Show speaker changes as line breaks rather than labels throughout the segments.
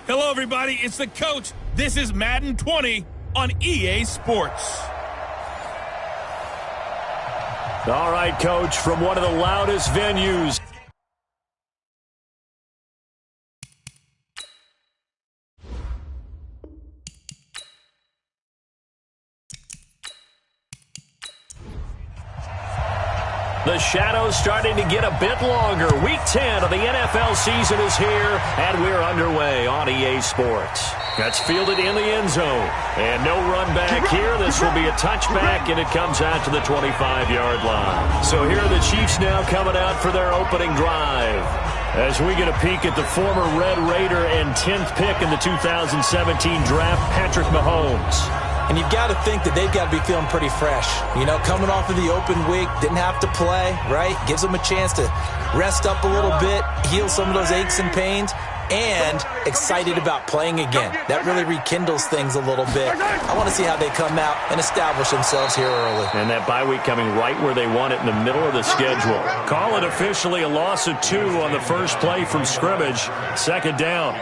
Hello, everybody. It's the coach. This is Madden 20 on EA Sports.
All right, Coach, from one of the loudest venues. The shadow's starting to get a bit longer. Week 10 of the NFL season is here, and we're underway on EA Sports. That's fielded in the end zone. And no run back here. This will be a touchback, and it comes out to the 25-yard line. So here are the Chiefs now coming out for their opening drive. As we get a peek at the former Red Raider and 10th pick in the 2017 draft, Patrick Mahomes.
And you've got to think that they've got to be feeling pretty fresh. You know, coming off of the open week, didn't have to play, right? Gives them a chance to rest up a little bit, heal some of those aches and pains, and excited about playing again. That really rekindles things a little bit. I want to see how they come out and establish themselves here early.
And that bye week coming right where they want it in the middle of the schedule. Call it officially a loss of 2 on the first play from scrimmage. Second down.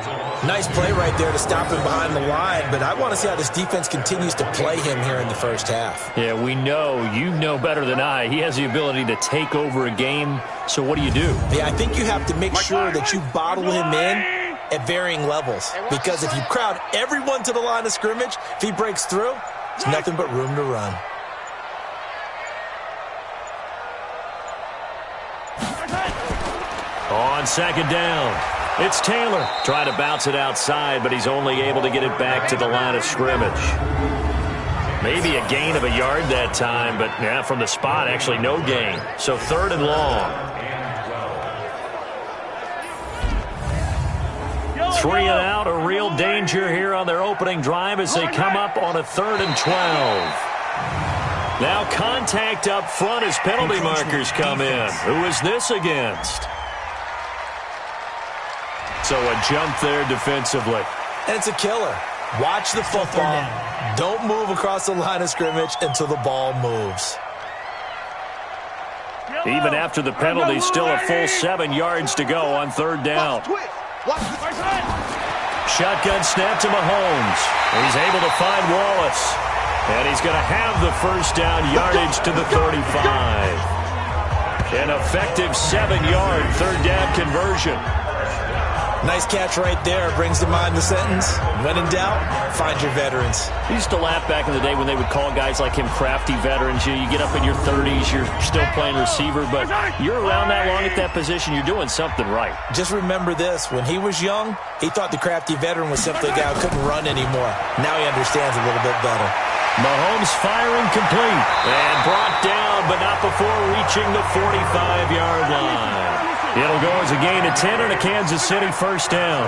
Nice play right there to stop him behind the line, but I want to see how this defense continues to play him here in the first half.
Yeah, we know, you know better than I, he has the ability to take over a game. So what do you do?
Yeah, I think you have to make sure that you bottle him in at varying levels, because if you crowd everyone to the line of scrimmage, if he breaks through, there's nothing but room to run.
On second down, it's Taylor. Trying to bounce it outside, but he's only able to get it back to the line of scrimmage. Maybe a gain of a yard that time, but yeah, from the spot, actually no gain. So third and long. 3 and out, a real danger here on their opening drive as they come up on a 3rd and 12. Now contact up front as penalty markers come in. Who is this against? So a jump there defensively.
And it's a killer. Watch the football. Don't move across the line of scrimmage until the ball moves.
Even after the penalty, still a full 7 yards to go on 3rd down. Shotgun snap to Mahomes. He's able to find Wallace. And he's going to have the first down yardage to the 35. An effective 7-yard 3rd down conversion.
Nice catch right there. Brings to mind the sentence, when in doubt, find your veterans.
I used to laugh back in the day when they would call guys like him crafty veterans. You get up in your 30s, you're still playing receiver, but you're around that long at that position, you're doing something right.
Just remember this. When he was young, he thought the crafty veteran was simply a guy who couldn't run anymore. Now he understands a little bit better.
Mahomes firing complete and brought down, but not before reaching the 45-yard line. It'll go as a gain of 10 and a Kansas City first down.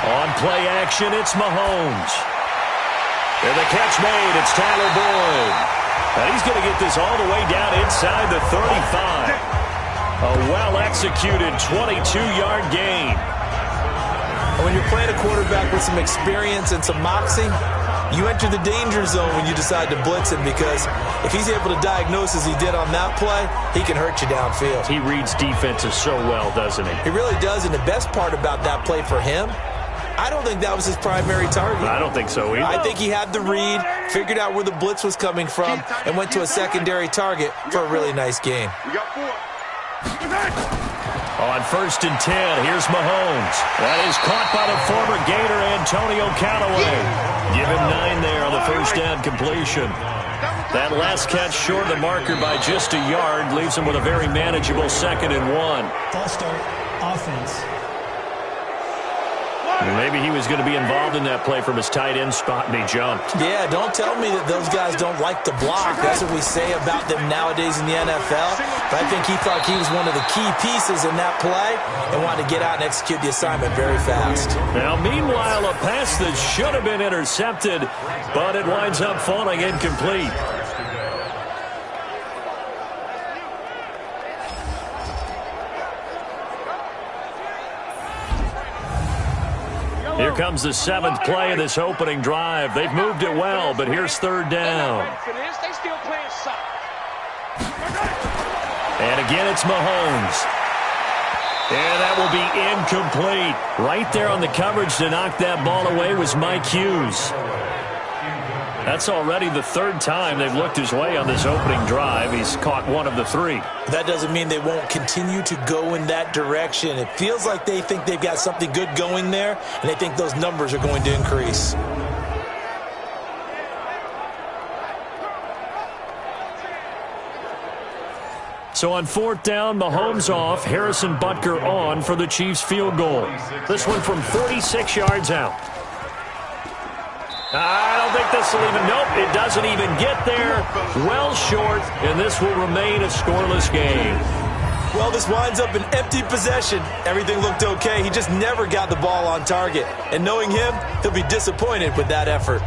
On play action, it's Mahomes. And the catch made, it's Tyler Boyd. And he's going to get this all the way down inside the 35. A well-executed 22-yard gain.
When you're playing a quarterback with some experience and some moxie, you enter the danger zone when you decide to blitz him, because if he's able to diagnose as he did on that play, he can hurt you downfield.
He reads defenses so well, doesn't he?
He really does, and the best part about that play for him, I don't think that was his primary target.
I don't think so either.
I think he had the read, figured out where the blitz was coming from, and went to a secondary target for a really nice gain.
On 1st and 10, here's Mahomes. That is caught by the former Gator Antonio Callaway. Give him 9 there on the first down completion. That last catch short of the marker by just a yard leaves him with a very manageable 2nd and 1.
False start, offense.
Maybe he was going to be involved in that play from his tight end spot, and he jumped.
Yeah, don't tell me that those guys don't like to block. That's what we say about them nowadays in the NFL. But I think he thought he was one of the key pieces in that play and wanted to get out and execute the assignment very fast.
Now, meanwhile, a pass that should have been intercepted, but it winds up falling incomplete. Here comes the 7th play of this opening drive. They've moved it well, but here's 3rd down. And again, it's Mahomes. And that will be incomplete. Right there on the coverage to knock that ball away was Mike Hughes. That's already the third time they've looked his way on this opening drive. He's caught one of the three.
That doesn't mean they won't continue to go in that direction. It feels like they think they've got something good going there, and they think those numbers are going to increase.
So on fourth down, Mahomes off, Harrison Butker on for the Chiefs field goal. This one from 46 yards out. I don't think this will even, nope, it doesn't even get there. Well short, and this will remain a scoreless game.
Well, this winds up an empty possession. Everything looked okay. He just never got the ball on target. And knowing him, he'll be disappointed with that effort.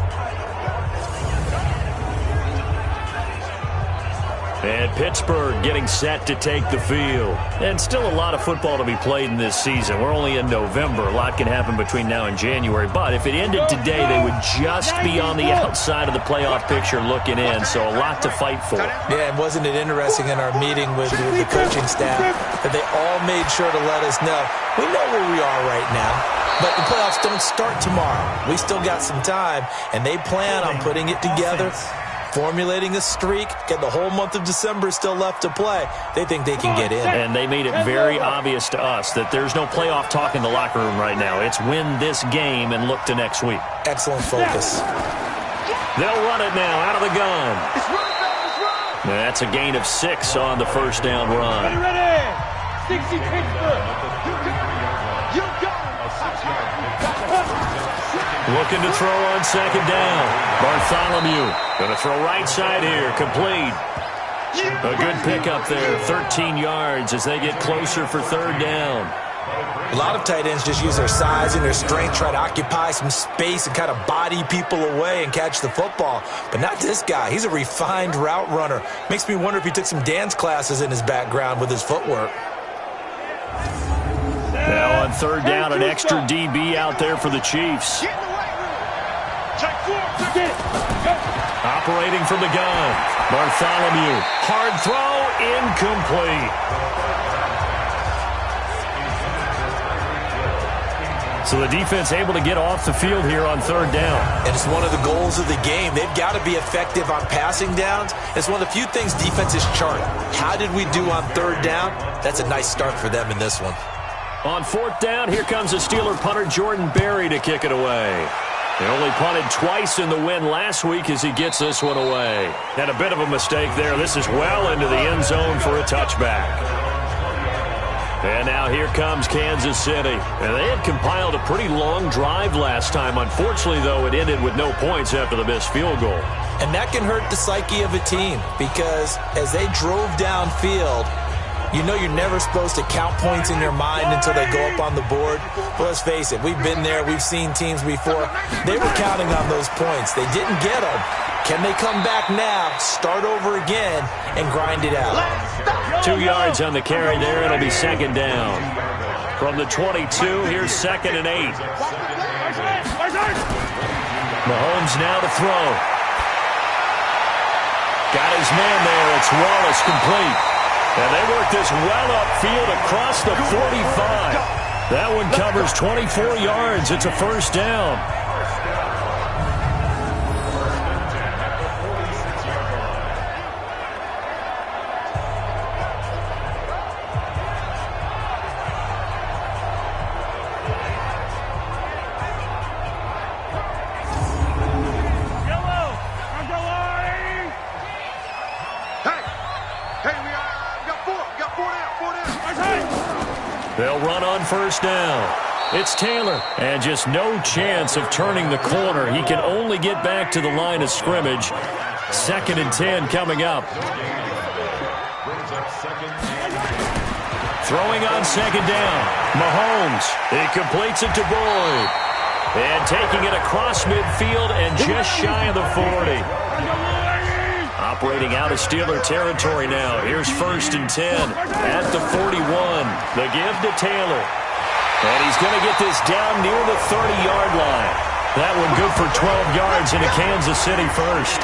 And Pittsburgh getting set to take the field. And still a lot of football to be played in this season. We're only in November. A lot can happen between now and January. But if it ended today, they would just be on the outside of the playoff picture looking in. So a lot to fight for.
Yeah, and wasn't it interesting in our meeting with the coaching staff that they all made sure to let us know, we know where we are right now. But the playoffs don't start tomorrow. We still got some time, and they plan on putting it together, formulating a streak, get the whole month of December still left to play. They think they can get in.
And they made it very obvious to us that there's no playoff talk in the locker room right now. It's win this game and look to next week.
Excellent focus.
They'll run it now out of the gun. That's a gain of 6 on the first down run.
Ready? 60 Pittsburgh. You got it.
Looking to throw on second down. Bartholomew going to throw right side here. Complete. A good pickup there. 13 yards as they get closer for third down.
A lot of tight ends just use their size and their strength, try to occupy some space and kind of body people away and catch the football. But not this guy. He's a refined route runner. Makes me wonder if he took some dance classes in his background with his footwork.
Now on third down, an extra DB out there for the Chiefs. Operating from the gun. Bartholomew. Hard throw. Incomplete. So the defense able to get off the field here on third down.
And it's one of the goals of the game. They've got to be effective on passing downs. It's one of the few things defenses chart. How did we do on third down? That's a nice start for them in this one.
On fourth down, here comes the Steeler punter Jordan Berry to kick it away. He only punted twice in the win last week as he gets this one away. And a bit of a mistake there. This is well into the end zone for a touchback. And now here comes Kansas City. And they had compiled a pretty long drive last time. Unfortunately, though, it ended with no points after the missed field goal.
And that can hurt the psyche of a team because as they drove downfield, you know you're never supposed to count points in your mind until they go up on the board. But let's face it, we've been there. We've seen teams before. They were counting on those points. They didn't get them. Can they come back now, start over again, and grind it out?
2 yards on the carry there. It'll be second down. From the 22, here's 2nd and 8. Mahomes now to throw. Got his man there. It's Wallace complete. And they work this well upfield across the 45. That one covers 24 yards. It's a first down. They'll run on first down. It's Taylor, and just no chance of turning the corner. He can only get back to the line of scrimmage. 2nd and 10 coming up. Throwing on second down. Mahomes. He completes it to Boyd. And taking it across midfield and just shy of the 40. Operating out of Steeler territory now. Here's 1st and 10 at the 41. The give to Taylor. And he's going to get this down near the 30-yard line. That one good for 12 yards into Kansas City first.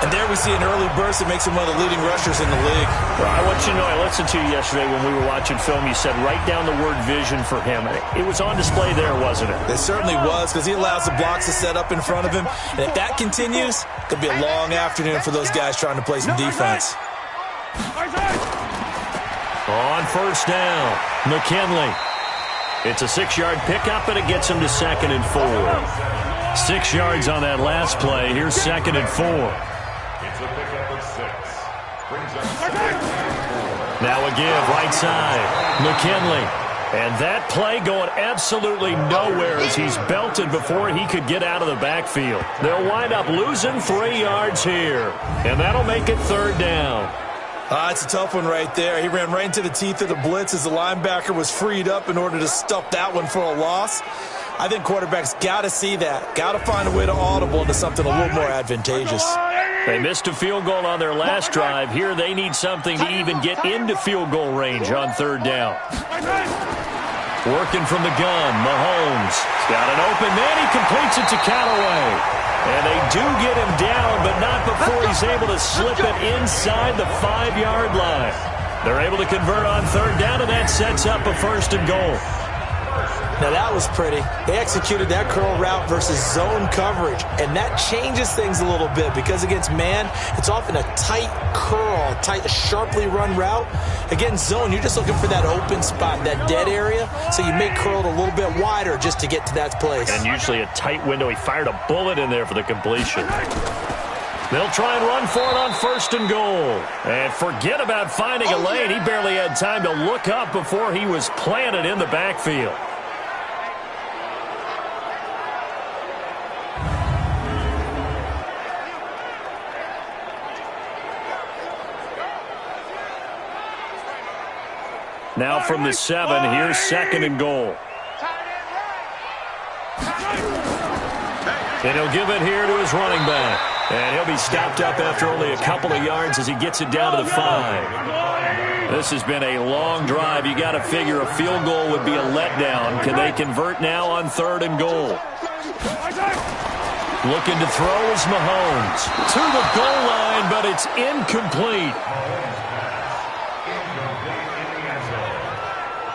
And there we see an early burst that makes him one of the leading rushers in the league.
Well, I want you to know, I listened to you yesterday when we were watching film. You said write down the word vision for him. It was on display there, wasn't it?
It certainly was, because he allows the blocks to set up in front of him. And if that continues, it could be a long afternoon for those guys trying to play some defense.
On first down, McKinley. It's a 6-yard pickup, and it gets him to 2nd and 4. 6 yards on that last play. Here's 2nd and 4.
It's a pickup of 6. Brings up 2nd.
Now a give, right side, McKinley. And that play going absolutely nowhere as he's belted before he could get out of the backfield. They'll wind up losing 3 yards here, and that'll make it 3rd down.
It's a tough one right there. He ran right into the teeth of the blitz as the linebacker was freed up in order to stuff that one for a loss. I think quarterbacks got to see that. Got to find a way to audible into something a little more advantageous.
They missed a field goal on their last drive. Here they need something to even get into field goal range on 3rd down. Working from the gun, Mahomes. He's got an open man. He completes it to Callaway. And they do get him down, but not before he's able to slip it inside the 5-yard line. They're able to convert on 3rd down, and that sets up a 1st and goal.
Now that was pretty. They executed that curl route versus zone coverage, and that changes things a little bit because against man, it's often a tight curl, tight, sharply run route. Against zone, you're just looking for that open spot, that dead area, so you may curl it a little bit wider just to get to that place.
And usually a tight window. He fired a bullet in there for the completion. They'll try and run for it on 1st and goal. And forget about finding a lane. He barely had time to look up before he was planted in the backfield. Now from the 7, here's 2nd and goal. And he'll give it here to his running back. And he'll be stopped up after only a couple of yards as he gets it down to the 5. This has been a long drive. You got to figure a field goal would be a letdown. Can they convert now on 3rd and goal? Looking to throw is Mahomes. To the goal line, but it's incomplete.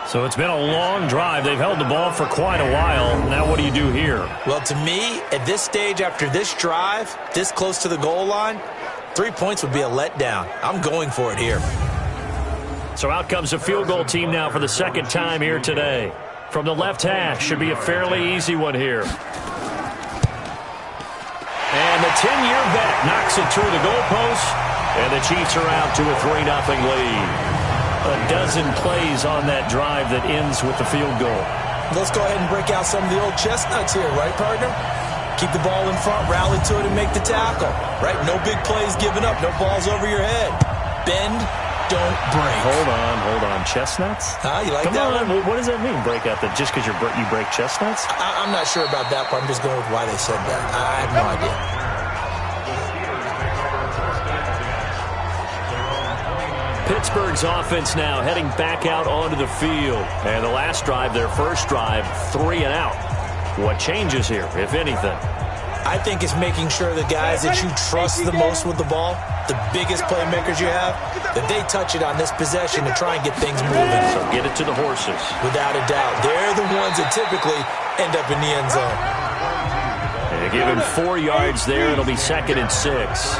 So it's been a long drive. They've held the ball for quite a while. Now what do you do here?
Well, to me, at this stage, after this drive, this close to the goal line, 3 points would be a letdown. I'm going for it here.
So out comes a field goal team now for the 2nd time here today. From the left hash, should be a fairly easy one here. And the 10-year vet knocks it through the goalpost, and the Chiefs are out to a 3-0 lead. A dozen plays on that drive that ends with the field goal.
Let's go ahead and break out some of the old chestnuts here, right, partner? Keep the ball in front, rally to it, and make the tackle, right? No big plays given up, no balls over your head. Bend, don't break.
Hold on. Chestnuts?
You like
Come
that
on.
one?
What does that mean, break out? That just because you break chestnuts?
I'm not sure about that part. I'm just going with why they said that. I have no idea.
Pittsburgh's offense now heading back out onto the field. And the last drive, their first drive, 3 and out. What changes here, if anything?
I think it's making sure the guys that you trust the most with the ball, the biggest playmakers you have, that they touch it on this possession to try and get things moving.
So get it to the horses.
Without a doubt. They're the ones that typically end up in the end zone.
And they give him 4 yards there. It'll be 2nd and 6.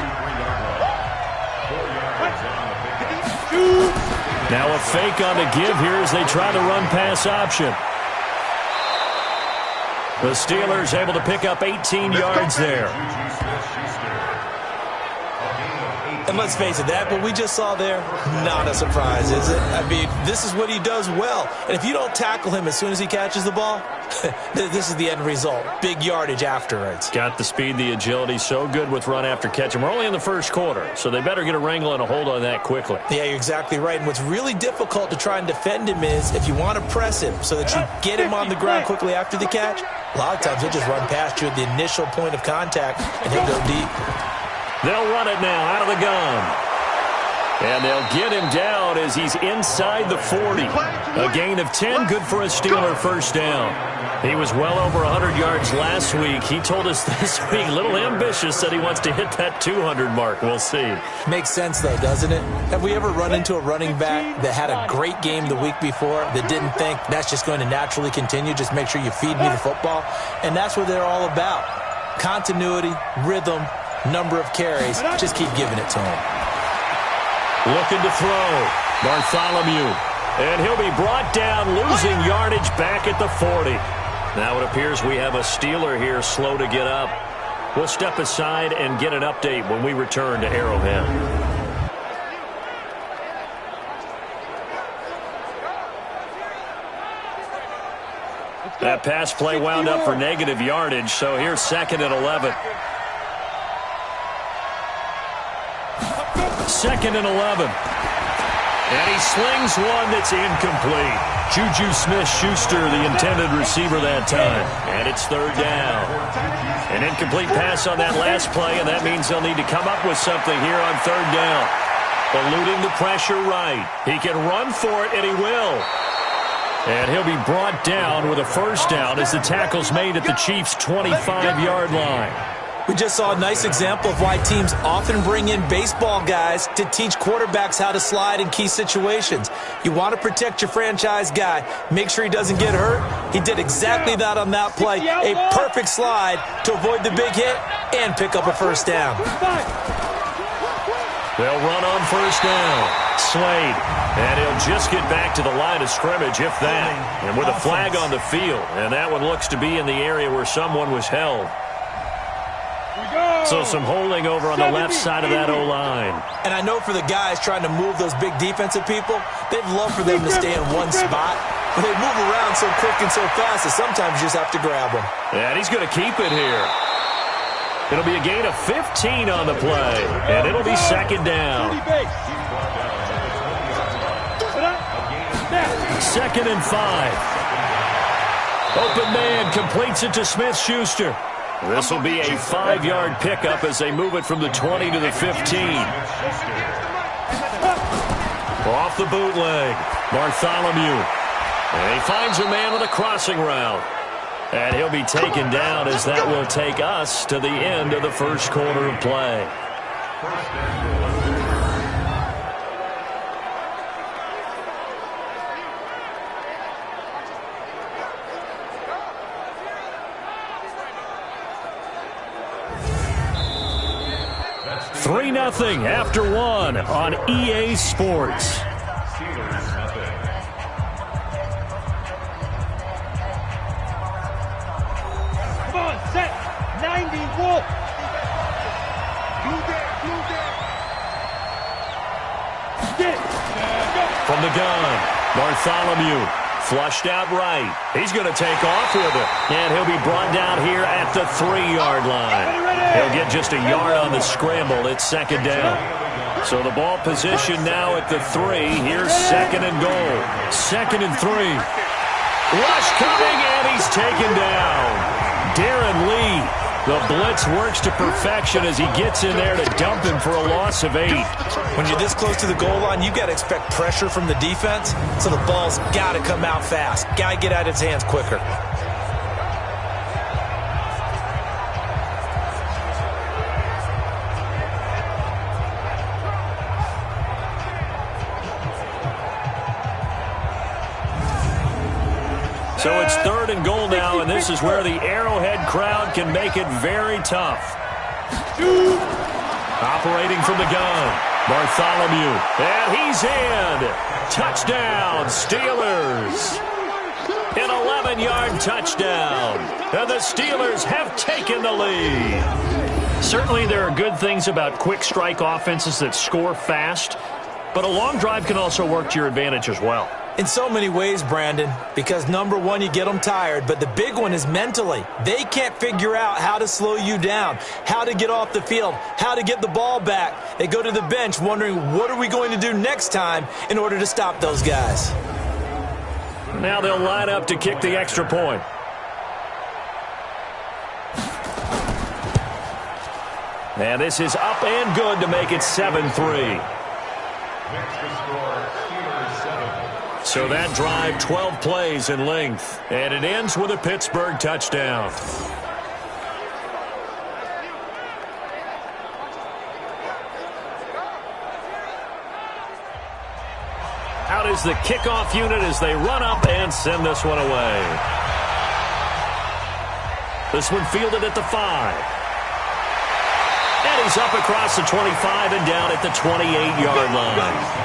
Now a fake on the give here as they try to run pass option. The Steelers able to pick up 18 yards there.
And let's face it, that what we just saw there, not a surprise, is it? I mean, this is what he does well. And if you don't tackle him as soon as he catches the ball, this is the end result. Big yardage afterwards.
Got the speed, the agility, so good with run after catch. And we're only in the first quarter, so they better get a wrangle and a hold on that quickly.
Yeah, you're exactly right. And what's really difficult to try and defend him is if you want to press him so that you get him on the ground quickly after the catch, a lot of times he'll just run past you at the initial point of contact, and he'll go deep.
They'll run it now out of the gun. And they'll get him down as he's inside the 40. A gain of 10, good for a Steeler first down. He was well over 100 yards last week. He told us this week, a little ambitious, said he wants to hit that 200 mark. We'll see.
Makes sense, though, doesn't it? Have we ever run into a running back that had a great game the week before that didn't think that's just going to naturally continue? Just make sure you feed me the football. And that's what they're all about. Continuity, rhythm, number of carries. Just keep giving it to him.
Looking to throw. Bartholomew. And he'll be brought down, losing yardage back at the 40. Now it appears we have a Steeler here slow to get up. We'll step aside and get an update when we return to Arrowhead. That pass play wound up for negative yardage, so here's 2nd and 11. 2nd and 11. And he slings one that's incomplete. Juju Smith-Schuster, the intended receiver that time. And it's 3rd down. An incomplete pass on that last play, and that means they'll need to come up with something here on 3rd down. Eluding the pressure right. He can run for it, and he will. And he'll be brought down with a first down as the tackle's made at the Chiefs' 25-yard line.
We just saw a nice example of why teams often bring in baseball guys to teach quarterbacks how to slide in key situations. You want to protect your franchise guy. Make sure he doesn't get hurt. He did exactly that on that play. A perfect slide to avoid the big hit and pick up a first down.
They'll run on first down. Slade. And he'll just get back to the line of scrimmage, if that. And with a flag on the field. And that one looks to be in the area where someone was held. So some holding over on the left side of that O-line.
And I know for the guys trying to move those big defensive people, they'd love for them to stay in one spot. But they move around so quick and so fast that sometimes you just have to grab them.
And he's going to keep it here. It'll be a gain of 15 on the play. And it'll be 2nd down. 2nd and 5. Open man completes it to Smith-Schuster. This will be a 5-yard pickup as they move it from the 20 to the 15. Off the bootleg, Bartholomew. And he finds a man on the crossing route. And he'll be taken down as that will take us to the end of the first quarter of play. Three 0 after 1 on EA Sports.
Come on, set 90 Wolf.
From the gun, Bartholomew. Flushed out right. He's going to take off with it. And he'll be brought down here at the 3-yard line. He'll get just a yard on the scramble. It's 2nd down. So the ball position now at the 3. Here's 2nd and goal. 2nd and 3. Rush coming, and he's taken down. Darren Lee. The blitz works to perfection as he gets in there to dump him for a loss of 8.
When you're this close to the goal line, you've got to expect pressure from the defense, so the ball's got to come out fast. Got to get out of his hands quicker.
So it's 3rd and goal now, and this is where the Arrowhead crowd can make it very tough. Operating from the gun, Bartholomew. And he's in. Touchdown, Steelers. An 11-yard touchdown. And the Steelers have taken the lead. Certainly there are good things about quick strike offenses that score fast, but a long drive can also work to your advantage as well.
In so many ways, Brandon, because number one, you get them tired, but the big one is mentally. They can't figure out how to slow you down, how to get off the field, how to get the ball back. They go to the bench wondering, what are we going to do next time in order to stop those guys?
Now they'll line up to kick the extra point. And this is up and good to make it 7-3.
Makes the score Steelers 7.
So that drive, 12 plays in length. And it ends with a Pittsburgh touchdown. Out is the kickoff unit as they run up and send this one away. This one fielded at the 5. And he's up across the 25 and down at the 28-yard line.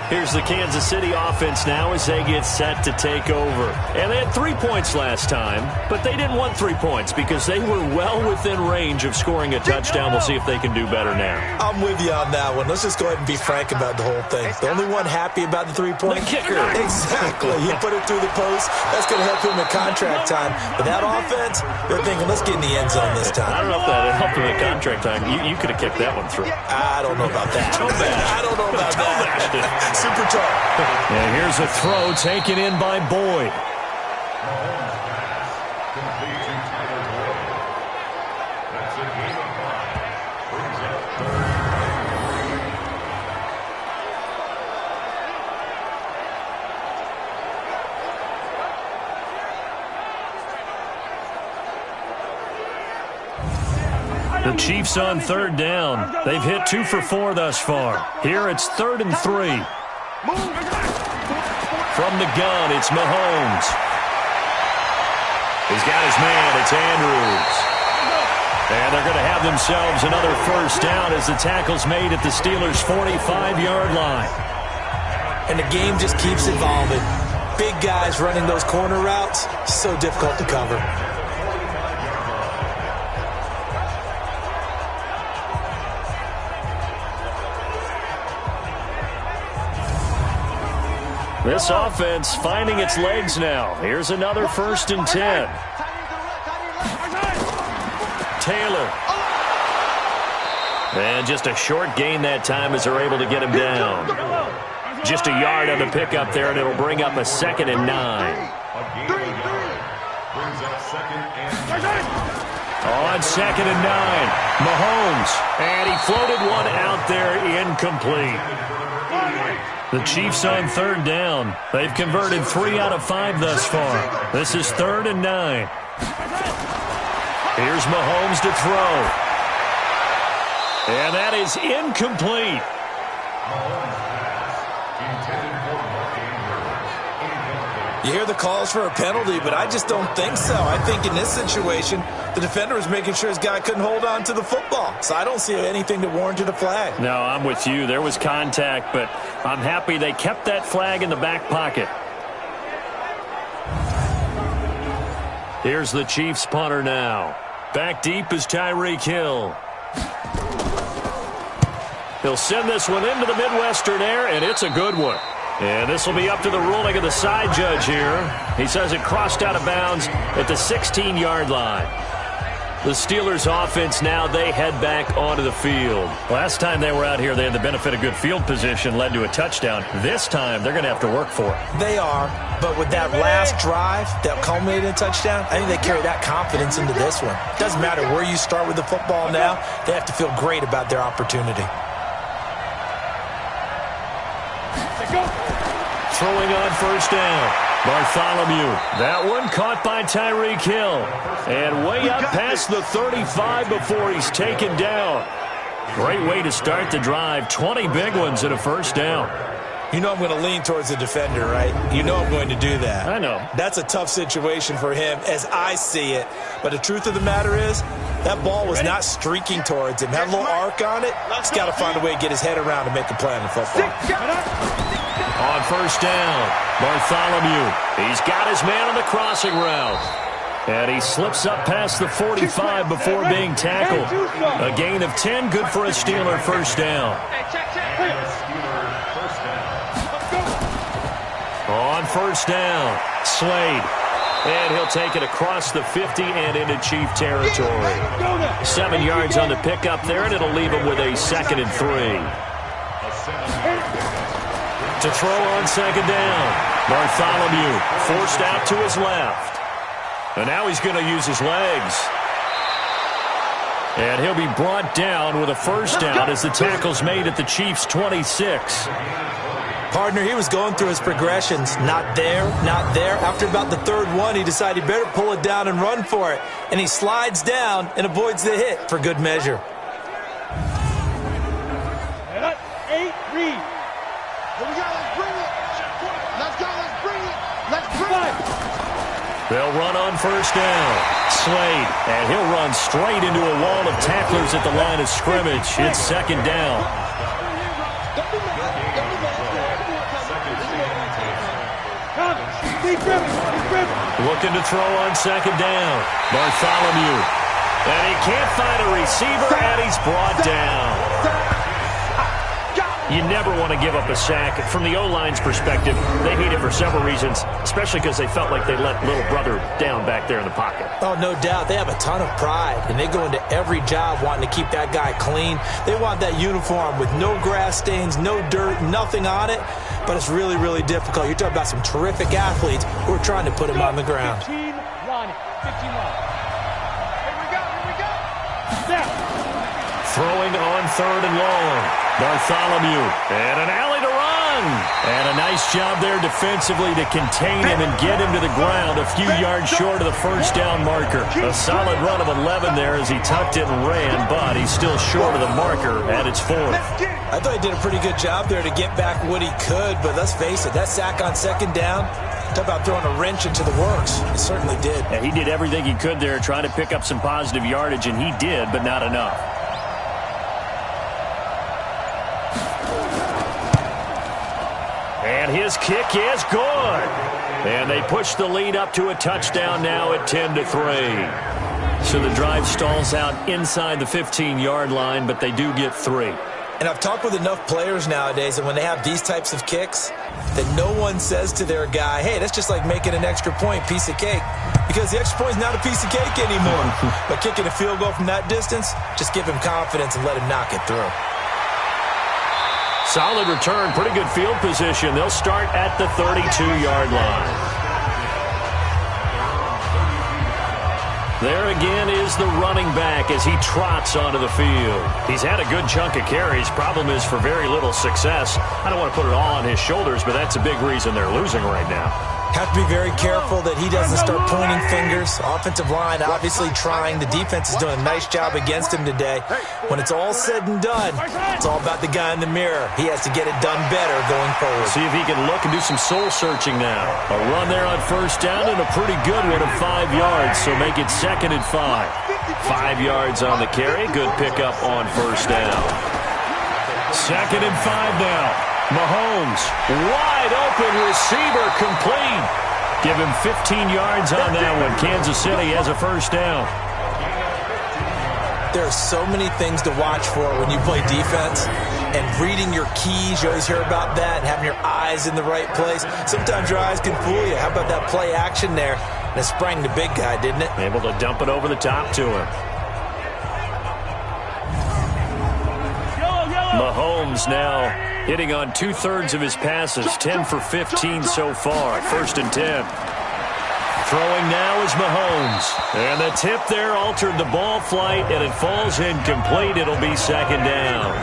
Here's the Kansas City offense now as they get set to take over. And they had 3 points last time, but they didn't want 3 points because they were well within range of scoring a touchdown. We'll see if they can do better now.
I'm with you on that one. Let's just go ahead and be frank about the whole thing. The only one happy about the 3-point?
The kicker.
Exactly. He put it through the post. That's going to help him in contract time. But that offense, they're thinking, let's get in the end zone this time.
I don't know if that helped him in contract time. You could have kicked that one through.
I don't know about that. I don't know about that. Super tall.
And here's a throw taken in by Boyd.
Complete to Tyler Boyd. That's a gain of 5. Brings up
3rd. The Chiefs on 3rd down. They've hit 2 for 4 thus far. Here it's 3rd and 3. From the gun, it's Mahomes. He's got his man. It's Andrews. And they're going to have themselves another 1st down as the tackle's made at the Steelers' 45-yard line.
And the game just keeps evolving. Big guys running those corner routes, so difficult to cover.
This offense finding its legs now. Here's another 1st and 10. Taylor. And just a short gain that time as they're able to get him down. Just a yard on the pickup there, and it'll bring up a 2nd and 9.
brings up 2nd and 9.
On 2nd and 9, Mahomes. And he floated one out there incomplete. The Chiefs on 3rd down. They've converted 3 out of 5 thus far. This is 3rd and 9. Here's Mahomes to throw. And that is incomplete.
You hear the calls for a penalty, but I just don't think so. I think in this situation, the defender was making sure his guy couldn't hold on to the football. So I don't see anything that warranted a flag.
No, I'm with you. There was contact, but I'm happy they kept that flag in the back pocket. Here's the Chiefs punter now. Back deep is Tyreek Hill. He'll send this one into the Midwestern air, and it's a good one. And this will be up to the ruling of the side judge here. He says it crossed out of bounds at the 16-yard line. The Steelers offense now, they head back onto the field. Last time they were out here, they had the benefit of good field position, led to a touchdown. This time, they're going to have to work for it.
They are, but with that last drive that culminated in a touchdown, I think they carry that confidence into this one. Doesn't matter where you start with the football now, they have to feel great about their opportunity.
Throwing on 1st down. Bartholomew. That one caught by Tyreek Hill. And way up past the 35 before he's taken down. Great way to start the drive. 20 big ones and a 1st down.
You know I'm going to lean towards the defender, right? You know I'm going to do that.
I know.
That's a tough situation for him as I see it. But the truth of the matter is, that ball was not streaking towards him. Had a little arc on it. He's got to find a way to get his head around and make a play on the football.
On 1st down, Bartholomew. He's got his man on the crossing route. And he slips up past the 45 before being tackled. A gain of 10, good for a Steeler 1st down. On 1st down, Slade. And he'll take it across the 50 and into Chief territory. 7 yards on the pickup there, and it'll leave him with a 2nd and 3. To throw on 2nd down. Bartholomew forced out to his left. And now he's going to use his legs. And he'll be brought down with a first down as the tackle's made at the Chiefs' 26.
Partner, he was going through his progressions. Not there, not there. After about the third one, he decided he better pull it down and run for it. And he slides down and avoids the hit for good measure.
8, read.
Here we go, let's bring it. Let's go, let's bring it. Let's bring it.
They'll run on first down. Slade, and he'll run straight into a wall of tacklers at the line of scrimmage. It's second down. Looking to throw on second down. Bartholomew. And he can't find a receiver, and he's brought down. You never want to give up a sack. From the O-line's perspective, they hate it for several reasons, especially because they felt like they let little brother down back there in the pocket.
Oh, no doubt. They have a ton of pride, and they go into every job wanting to keep that guy clean. They want that uniform with no grass stains, no dirt, nothing on it, but it's really, really difficult. You're talking about some terrific athletes who are trying to put him on the ground.
15, run. 15, run. Here we go, here we go. Step.
Throwing on third and long. Bartholomew, and an alley to run. And a nice job there defensively to contain him and get him to the ground a few yards short of the first down marker. A solid run of 11 there as he tucked it and ran, but he's still short of the marker at its fourth.
I thought he did a pretty good job there to get back what he could, but let's face it, that sack on second down, talk about throwing a wrench into the works. It certainly did.
Yeah, he did everything he could there trying to pick up some positive yardage, and he did, but not enough. And his kick is good. And they push the lead up to a touchdown now at 10-3. So the drive stalls out inside the 15-yard line, but they do get 3.
And I've talked with enough players nowadays that when they have these types of kicks, that no one says to their guy, hey, that's just like making an extra point, piece of cake. Because the extra point is not a piece of cake anymore. But kicking a field goal from that distance, just give him confidence and let him knock it through.
Solid return, pretty good field position. They'll start at the 32-yard line. There again is the running back as he trots onto the field. He's had a good chunk of carries. Problem is for very little success. I don't want to put it all on his shoulders, but that's a big reason they're losing right now.
Have to be very careful that he doesn't start pointing fingers. Offensive line obviously trying. The defense is doing a nice job against him today. When it's all said and done, it's all about the guy in the mirror. He has to get it done better going forward.
See if he can look and do some soul searching now. A run there on first down and a pretty good one of 5 yards, so make it 2nd and 5. 5 yards on the carry. Good pickup on first down. 2nd and 5 now. Mahomes, wide open receiver, complete. Give him 15 yards on that one. Kansas City has a first down.
There are so many things to watch for when you play defense. And reading your keys, you always hear about that, and having your eyes in the right place. Sometimes your eyes can fool you. How about that play action there? And it sprang the big guy, didn't it?
Able to dump it over the top to him. Mahomes now hitting on 2/3 of his passes, 10 for 15 so far. 1st and 10. Throwing now is Mahomes. And the tip there altered the ball flight, and it falls incomplete. It'll be 2nd down.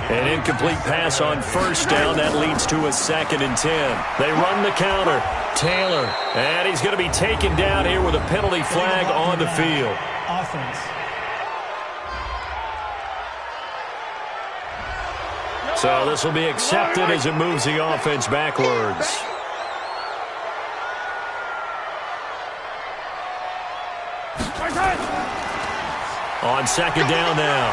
An incomplete pass on first down. That leads to a 2nd and 10. They run the counter. Taylor. And he's going to be taken down here with a penalty flag on the field.
Offense.
So this will be accepted as it moves the offense backwards. On 2nd down now.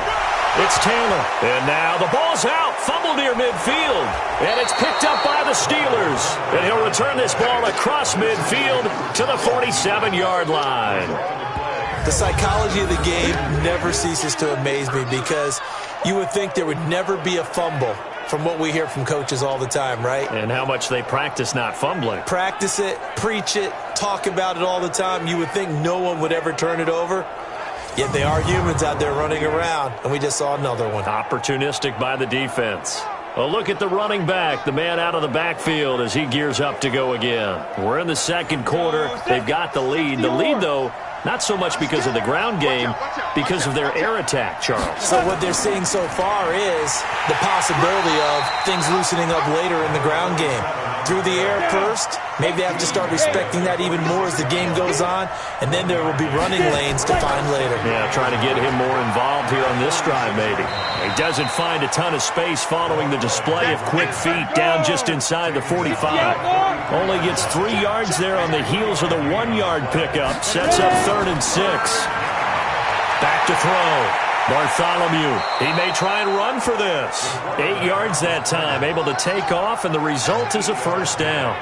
It's Taylor. And now the ball's out. Fumble near midfield. And it's picked up by the Steelers. And he'll return this ball across midfield to the 47-yard line.
The psychology of the game never ceases to amaze me because you would think there would never be a fumble from what we hear from coaches all the time, right?
And how much they practice not fumbling.
Practice it, preach it, talk about it all the time. You would think no one would ever turn it over. Yet they are humans out there running around, and we just saw another one.
Opportunistic by the defense. A look at the running back, the man out of the backfield as he gears up to go again. We're in the 2nd quarter. They've got the lead. The lead, though, Not so much because of the ground game, because of their air attack, Charles.
So what they're seeing so far is the possibility of things loosening up later in the ground game. Through the air first, maybe they have to start respecting that even more as the game goes on, and then there will be running lanes to find later.
Yeah, trying to get him more involved here on this drive, maybe. He doesn't find a ton of space following the display of quick feet down just inside the 45. Only gets 3 yards there on the heels of the 1-yard pickup. Sets up 3rd and 6. Back to throw. Bartholomew, he may try and run for this. 8 yards that time, able to take off, and the result is a first down.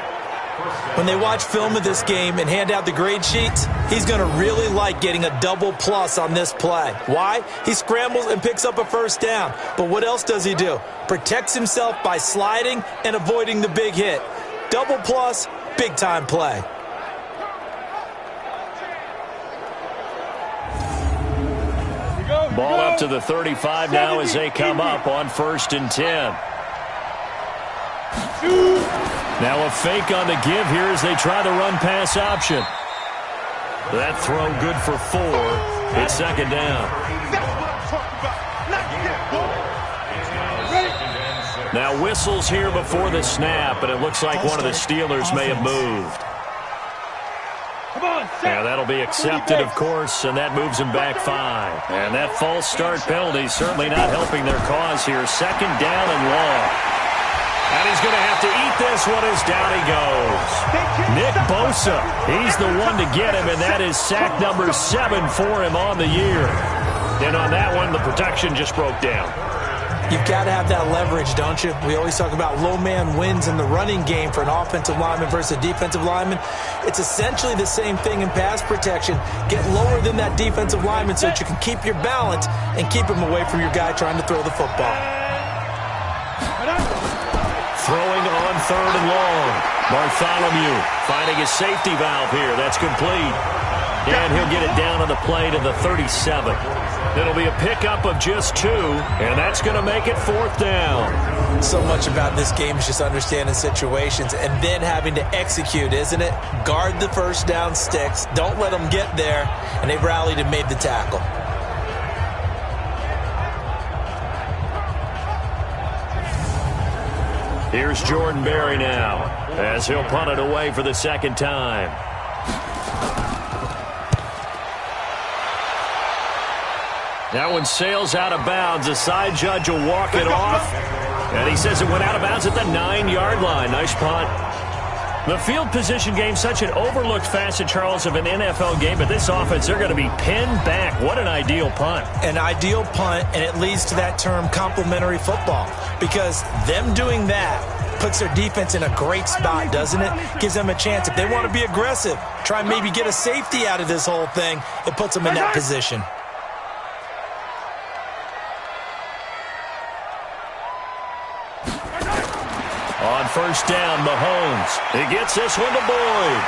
When they watch film of this game and hand out the grade sheets, he's going to really like getting a double plus on this play. Why? He scrambles and picks up a first down. But what else does he do? Protects himself by sliding and avoiding the big hit. Double plus, big-time play.
Ball up to the 35 now as they come up on 1st and 10. Now a fake on the give here as they try the run-pass option. That throw good for 4. It's 2nd down. Now whistles here before the snap, and it looks like one of the Steelers may have moved. Yeah, that'll be accepted, of course, and that moves them back 5. And that false start penalty certainly not helping their cause here. 2nd down and long. And he's going to have to eat this one as down he goes. Nick Bosa, he's the one to get him, and that is sack number 7 for him on the year. And on that one, the protection just broke down.
You've got to have that leverage, don't you? We always talk about low man wins in the running game for an offensive lineman versus a defensive lineman. It's essentially the same thing in pass protection. Get lower than that defensive lineman so that you can keep your balance and keep him away from your guy trying to throw the football.
Throwing on 3rd and long. Bartholomew finding his safety valve here. That's complete. And he'll get it down on the play to the 37. It'll be a pickup of just 2, and that's going to make it 4th down.
So much about this game is just understanding situations and then having to execute, isn't it? Guard the first down sticks. Don't let them get there, and they've rallied and made the tackle.
Here's Jordan Berry now as he'll punt it away for the 2nd time. That one sails out of bounds. The side judge will walk it off. And he says it went out of bounds at the 9-yard line. Nice punt. The field position game, such an overlooked facet, Charles, of an NFL game. But this offense, they're going to be pinned back. What an ideal punt.
An ideal punt, and it leads to that term complementary football. Because them doing that puts their defense in a great spot, doesn't it? Gives them a chance. If they want to be aggressive, try and maybe get a safety out of this whole thing, it puts them in that position.
On 1st down, Mahomes. He gets this one to Boyd.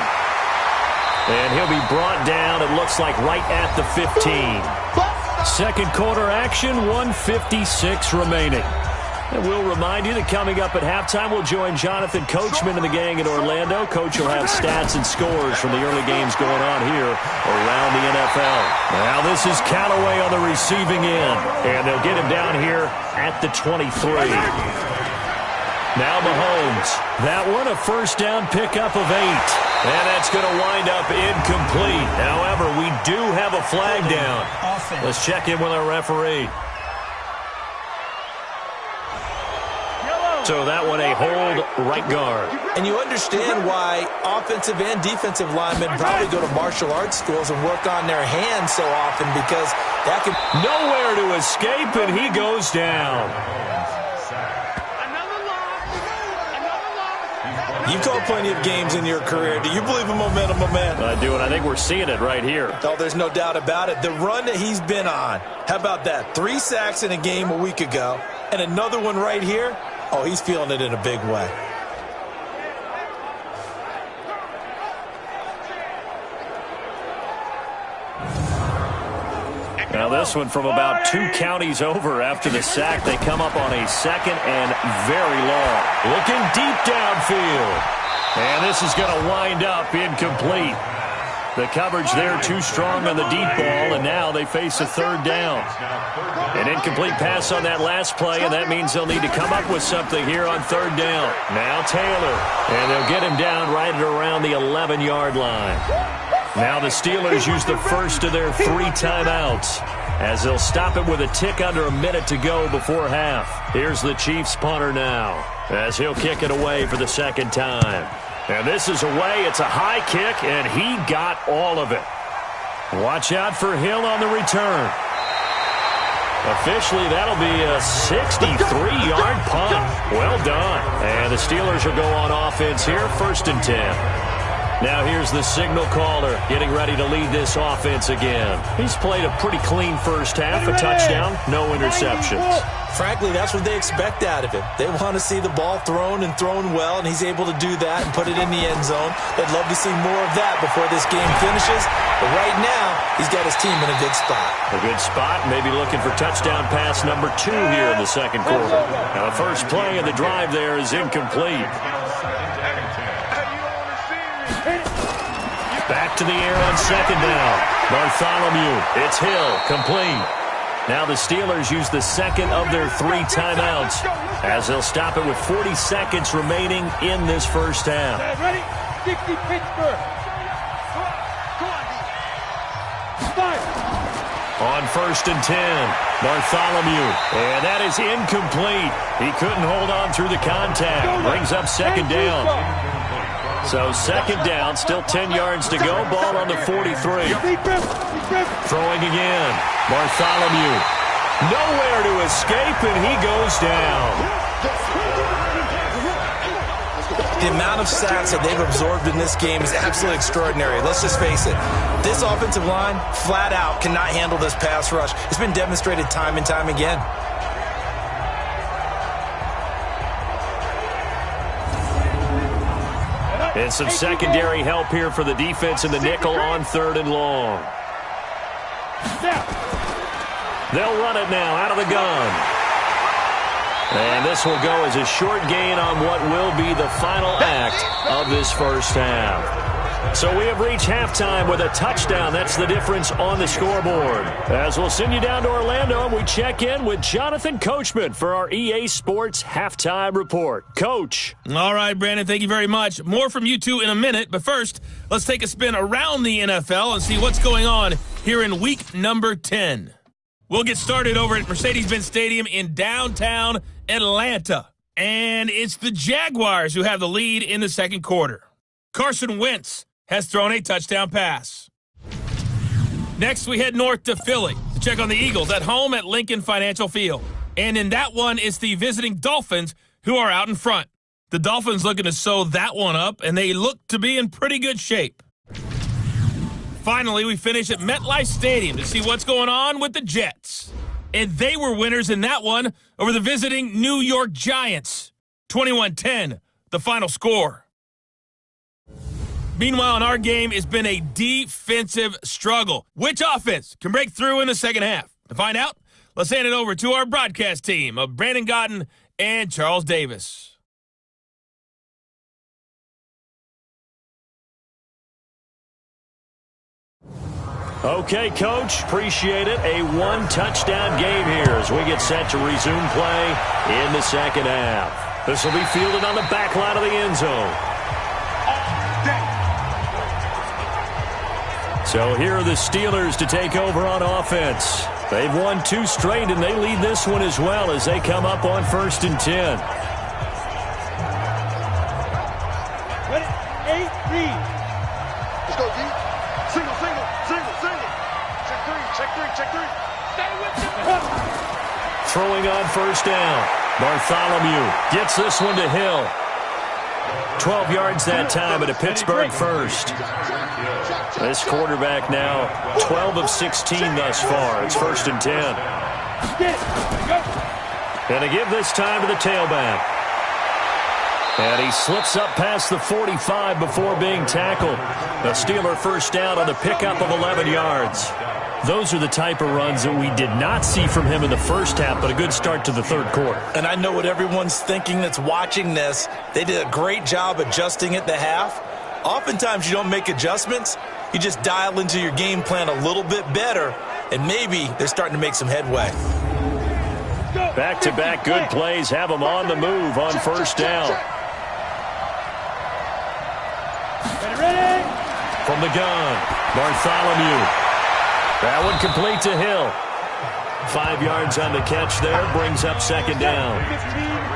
And he'll be brought down, it looks like, right at the 15. 2nd quarter action, 1:56 remaining. And we'll remind you that coming up at halftime, we'll join Jonathan Coachman and the gang in Orlando. Coach will have stats and scores from the early games going on here around the NFL. Now this is Callaway on the receiving end. And they'll get him down here at the 23. Now Mahomes. That one a 1st down pickup of 8. And that's going to wind up incomplete. However, we do have a flag down. Let's check in with our referee. So that one a hold right guard.
And you understand why offensive and defensive linemen probably go to martial arts schools and work on their hands so often, because that can...
Nowhere to escape, and he goes down.
You've called plenty of games in your career. Do you believe in momentum, my man?
I do, and I think we're seeing it right here.
Oh, there's no doubt about it. The run that he's been on. How about that? 3 sacks in a game a week ago, and another one right here. Oh, he's feeling it in a big way.
Now this one from about 2 counties over after the sack. They come up on a 2nd and very long. Looking deep downfield. And this is going to wind up incomplete. The coverage there too strong on the deep ball, and now they face a third down. An incomplete pass on that last play, and that means they'll need to come up with something here on third down. Now Taylor, and they'll get him down right at around the 11-yard line. Now the Steelers use the first of their 3 timeouts, as they'll stop it with a tick under a minute to go before half. Here's the Chiefs punter now, as he'll kick it away for the second time. And this is away. It's a high kick, and he got all of it. Watch out for Hill on the return. Officially, that'll be a 63-yard punt. Well done. And the Steelers will go on offense here, 1st and 10. Now here's the signal caller getting ready to lead this offense again. He's played a pretty clean first half, a touchdown, no interceptions.
Frankly, that's what they expect out of him. They want to see the ball thrown and thrown well, and he's able to do that and put it in the end zone. They'd love to see more of that before this game finishes. But right now, he's got his team in a good spot.
A good spot, maybe looking for touchdown pass number 2 here in the second quarter. Now the first play of the drive there is incomplete. Back to the air on second down. Bartholomew, it's Hill, complete. Now the Steelers use the second of their 3 timeouts, as they'll stop it with 40 seconds remaining in this first half.
Ready? 60 Pittsburgh.
On 1st and 10, Bartholomew, and that is incomplete. He couldn't hold on through the contact. Brings up second down. So second down, still 10 yards to go. Ball on the 43. Throwing again. Bartholomew. Nowhere to escape, and he goes down.
The amount of sacks that they've absorbed in this game is absolutely extraordinary. Let's just face it. This offensive line, flat out, cannot handle this pass rush. It's been demonstrated time and time again.
And some secondary help here for the defense in the nickel on 3rd and long. They'll run it now out of the gun. And this will go as a short gain on what will be the final act of this first half. So we have reached halftime with a touchdown. That's the difference on the scoreboard. As we'll send you down to Orlando, we check in with Jonathan Coachman for our EA Sports Halftime Report. Coach.
All right, Brandon, thank you very much. More from you two in a minute, but first, let's take a spin around the NFL and see what's going on here in week number 10. We'll get started over at Mercedes-Benz Stadium in downtown Atlanta. And it's the Jaguars who have the lead in the second quarter. Carson Wentz has thrown a touchdown pass. Next, we head north to Philly to check on the Eagles at home at Lincoln Financial Field. And in that one, it's the visiting Dolphins who are out in front. The Dolphins looking to sew that one up, and they look to be in pretty good shape. Finally, we finish at MetLife Stadium to see what's going on with the Jets. And they were winners in that one over the visiting New York Giants. 21-10, the final score. Meanwhile, in our game, it's been a defensive struggle. Which offense can break through in the second half? To find out, let's hand it over to our broadcast team of Brandon Godden and Charles Davis.
Okay, Coach, appreciate it. A one-touchdown game here as we get set to resume play in the second half. This will be fielded on the back line of the end zone. So here are the Steelers to take over on offense. They've won 2 straight, and they lead this one as well as they come up on 1st and 10.
Ready? 8 read.
Let's go, D. Single, single, single, single. Check 3, check 3, check 3. Stay with them.
Throwing on 1st down. Bartholomew gets this one to Hill. 12 yards that time at a Pittsburgh first. This quarterback now 12 of 16 thus far. It's 1st and 10. And to give this time to the tailback. And he slips up past the 45 before being tackled. A Steeler first down on the pickup of 11 yards. Those are the type of runs that we did not see from him in the first half, but a good start to the third quarter.
And I know what everyone's thinking that's watching this. They did a great job adjusting at the half. Oftentimes you don't make adjustments you just dial into your game plan a little bit better, and maybe they're starting to make some headway.
Back-to-back good plays have them on the move on first down.
Ready?
From the gun, Bartholomew. That one complete to Hill. 5 yards on the catch there, brings up second down.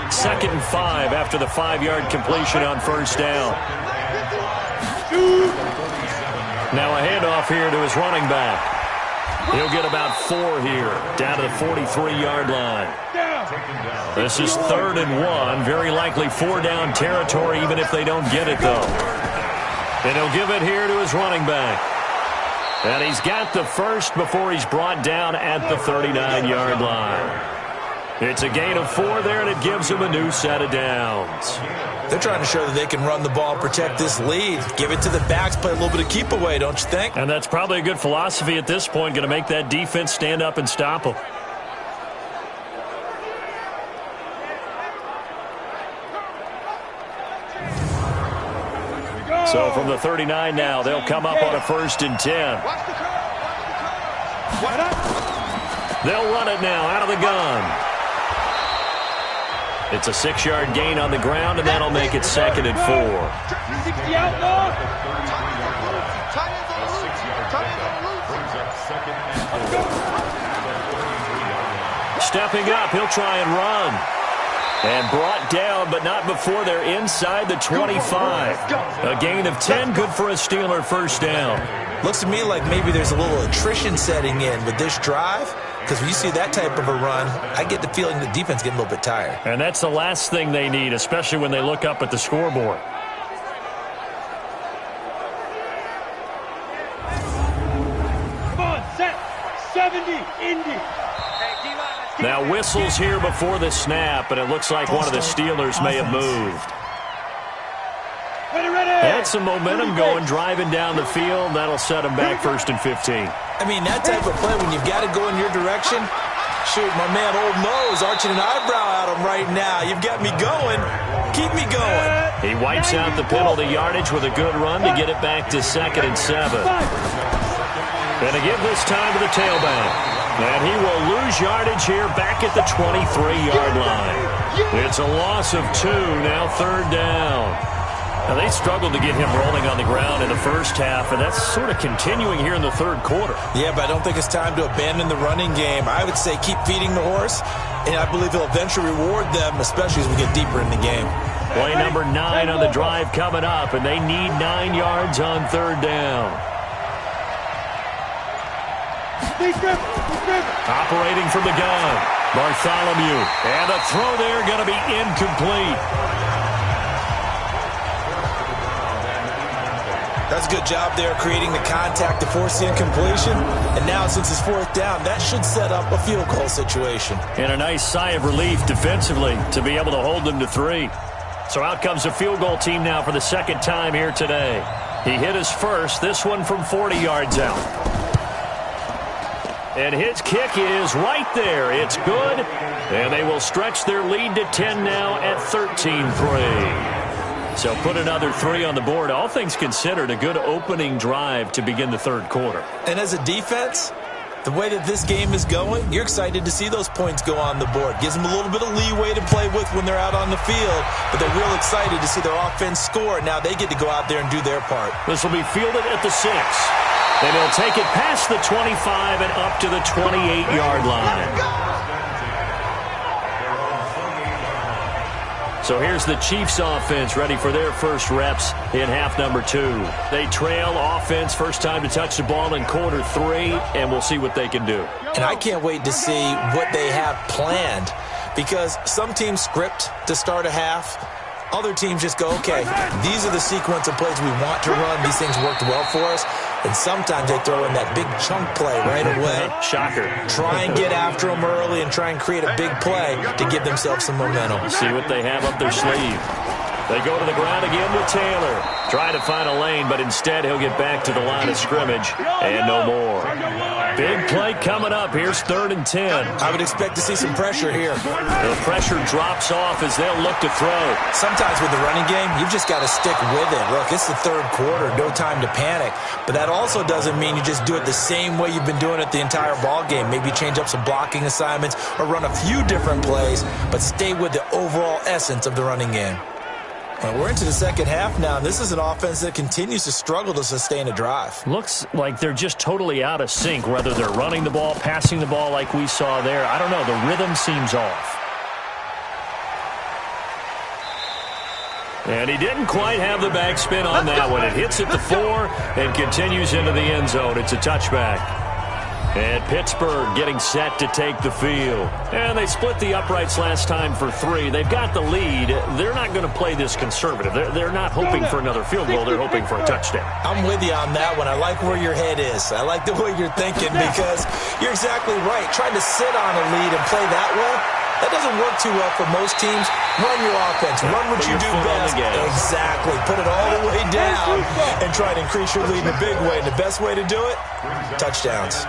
2nd and 5 after the 5-yard completion on first down. Now a handoff here to his running back. He'll get about 4 here, down to the 43-yard line. This is 3rd and 1, very likely 4-down territory, even if they don't get it, though. And he'll give it here to his running back. And he's got the first before he's brought down at the 39-yard line. It's a gain of 4 there, and it gives him a new set of downs.
They're trying to show that they can run the ball, protect this lead. Give it to the backs, play a little bit of keep away, don't you think?
And that's probably a good philosophy at this point, going to make that defense stand up and stop them. So from the 39 now, they'll come up on a 1st and 10. They'll run it now out of the gun. It's a 6-yard gain on the ground, and that'll make it 2nd and 4. Stepping up, he'll try and run. And brought down, but not before they're inside the 25. A gain of 10, good for a Steeler first down.
Looks to me like maybe there's a little attrition setting in with this drive, because when you see that type of a run, I get the feeling the defense getting a little bit tired.
And that's the last thing they need, especially when they look up at the scoreboard.
Come on, set. 70, Indy.
Now whistles here before the snap, and it looks like one of the Steelers may have moved. Had some momentum going, driving down the field. That'll set them back 1st and 15.
I mean, that type of play, when you've got to go in your direction, shoot, my man Old Nose arching an eyebrow at him right now. You've got me going. Keep me going.
He wipes out the penalty yardage with a good run to get it back to 2nd and 7. And to give this time to the tailback. And he will lose yardage here back at the 23-yard line. It's a loss of 2, now 3rd down. Now, they struggled to get him rolling on the ground in the first half, and that's sort of continuing here in the 3rd quarter.
Yeah, but I don't think it's time to abandon the running game. I would say keep feeding the horse, and I believe he'll eventually reward them, especially as we get deeper in the game.
Play number 9 on the drive coming up, and they need 9 yards on 3rd down. Operating from the gun, Bartholomew. And the throw there going to be incomplete.
That's a good job there creating the contact to force the incompletion. And now since it's 4th down, that should set up a field goal situation.
And a nice sigh of relief defensively to be able to hold them to 3. So out comes a field goal team now for the 2nd time here today. He hit his first, this one from 40 yards out. And his kick is right there. It's good. And they will stretch their lead to 10 now at 13-3. So put another 3 on the board. All things considered, a good opening drive to begin the 3rd quarter.
And as a defense, the way that this game is going, you're excited to see those points go on the board. Gives them a little bit of leeway to play with when they're out on the field. But they're real excited to see their offense score. Now they get to go out there and do their part.
This will be fielded at the 6. And he'll take it past the 25 and up to the 28-yard line. So here's the Chiefs offense ready for their first reps in half number 2. They trail offense, first time to touch the ball in quarter 3, and we'll see what they can do.
And I can't wait to see what they have planned, because some teams script to start a half. Other teams just go, okay, these are the sequence of plays we want to run. These things worked well for us. And sometimes they throw in that big chunk play right away.
Shocker.
Try and get after them early and try and create a big play to give themselves some momentum.
See what they have up their sleeve. They go to the ground again with Taylor. Trying to find a lane, but instead he'll get back to the line of scrimmage and no more. Big play coming up. Here's 3rd and 10.
I would expect to see some pressure here.
The pressure drops off as they'll look to throw.
Sometimes with the running game, you've just got to stick with it. Look, it's the 3rd quarter, no time to panic. But that also doesn't mean you just do it the same way you've been doing it the entire ball game. Maybe change up some blocking assignments or run a few different plays, but stay with the overall essence of the running game. Well, we're into the second half now. This is an offense that continues to struggle to sustain a drive.
Looks like they're just totally out of sync, whether they're running the ball, passing the ball like we saw there. I don't know. The rhythm seems off. And he didn't quite have the backspin on that one. It hits at the 4 and continues into the end zone. It's a touchback. And Pittsburgh getting set to take the field. And they split the uprights last time for 3. They've got the lead. They're not going to play this conservative. They're not hoping for another field goal. They're hoping for a touchdown.
I'm with you on that one. I like where your head is. I like the way you're thinking because you're exactly right. Trying to sit on a lead and play that way, that doesn't work too well for most teams. Run your offense. Run what you do best. Exactly. Put it all the way down and try to increase your lead in a big way. And the best way to do it, touchdowns.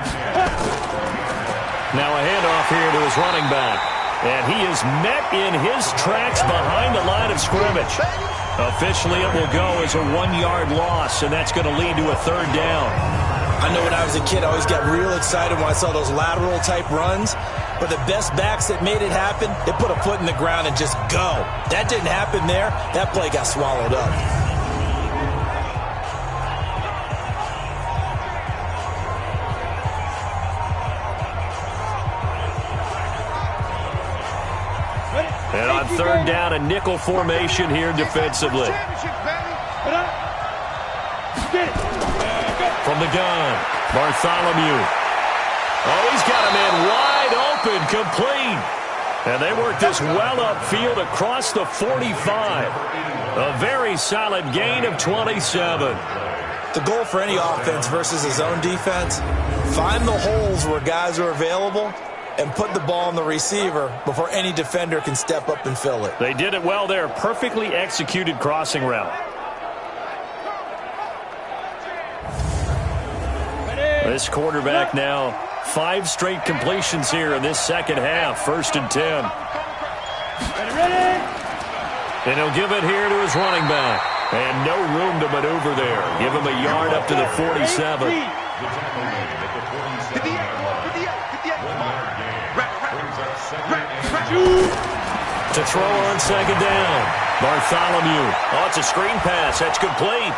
Now a handoff here to his running back. And he is met in his tracks behind the line of scrimmage. Officially, it will go as a 1-yard loss, and that's going to lead to a 3rd down.
I know when I was a kid, I always got real excited when I saw those lateral-type runs. But the best backs that made it happen, they put a foot in the ground and just go. That didn't happen there. That play got swallowed up.
And on 3rd down, a nickel formation here defensively. From the gun, Bartholomew. Oh, he's got a man wide open, complete. And they work this well upfield across the 45. A very solid gain of 27.
The goal for any offense versus a zone defense, find the holes where guys are available and put the ball on the receiver before any defender can step up and fill it.
They did it well there. Perfectly executed crossing route. This quarterback now 5 straight completions here in this second half. 1st and 10. And he'll give it here to his running back. And no room to maneuver there. Give him a yard up to the 47. To throw on 2nd down. Bartholomew. Oh, it's a screen pass. That's complete.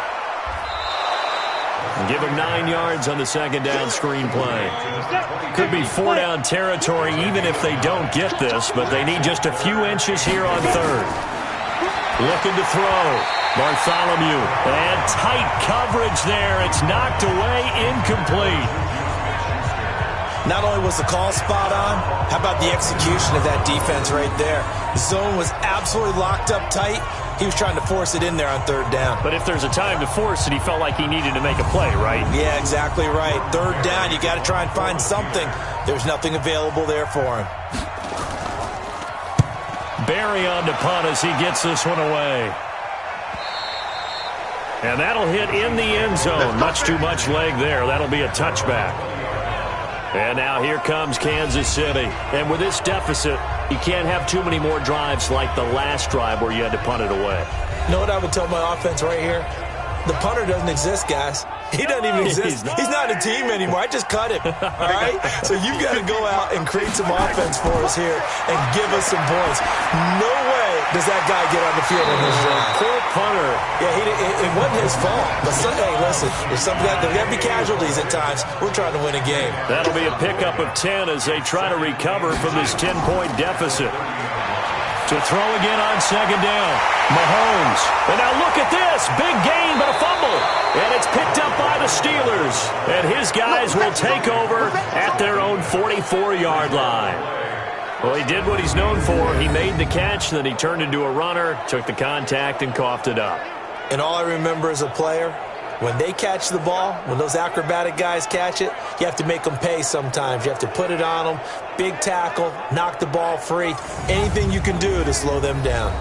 And give him 9 yards on the 2nd down screen play. Could be 4-down territory even if they don't get this, but they need just a few inches here on 3rd. Looking to throw. Bartholomew. And tight coverage there. It's knocked away, incomplete.
Not only was the call spot on, how about the execution of that defense right there? The zone was absolutely locked up tight. He was trying to force it in there on 3rd down.
But if there's a time to force it, he felt like he needed to make a play, right?
Yeah, exactly right. 3rd down, you got to try and find something. There's nothing available there for him.
Barry on to punt as he gets this one away. And that'll hit in the end zone. Much too much leg there. That'll be a touchback. And now here comes Kansas City. And with this deficit, you can't have too many more drives like the last drive where you had to punt it away.
You know what I would tell my offense right here? The punter doesn't exist, guys. He doesn't even exist. He's not a team anymore. I just cut him. All right? So you've got to go out and create some offense for us here and give us some points. No way does that guy get on the field in this drive.
Poor punter.
Yeah, it wasn't his fault. But hey, listen, there's got to be casualties at times. We're trying to win a game.
That'll be a pickup of 10 as they try to recover from this 10-point deficit. To throw again on 2nd down. Mahomes. And now look at this. Big gain, but a fumble. And it's picked up by the Steelers. And his guys will take over at their own 44-yard line. Well, he did what he's known for. He made the catch, then he turned into a runner, took the contact, and coughed it up.
And all I remember as a player, when they catch the ball, when those acrobatic guys catch it, you have to make them pay sometimes. You have to put it on them, big tackle, knock the ball free, anything you can do to slow them down.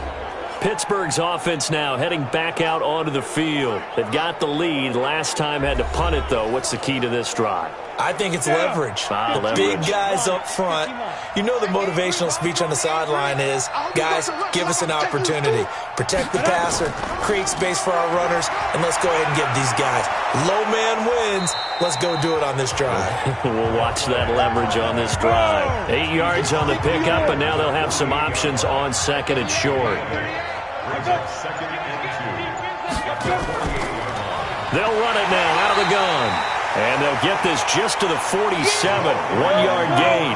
Pittsburgh's offense now heading back out onto the field. They've got the lead. Last time had to punt it, though. What's the key to this drive?
I think it's leverage. The big guys up front. You know the motivational speech on the sideline is, guys, give us an opportunity. Protect the passer, create space for our runners, and let's go ahead and get these guys. Low man wins. Let's go do it on this drive.
We'll watch that leverage on this drive. 8 yards on the pickup, and now they'll have some options on second and short. They'll run it now out of the gun. And they'll get this just to the 47, 1-yard gain.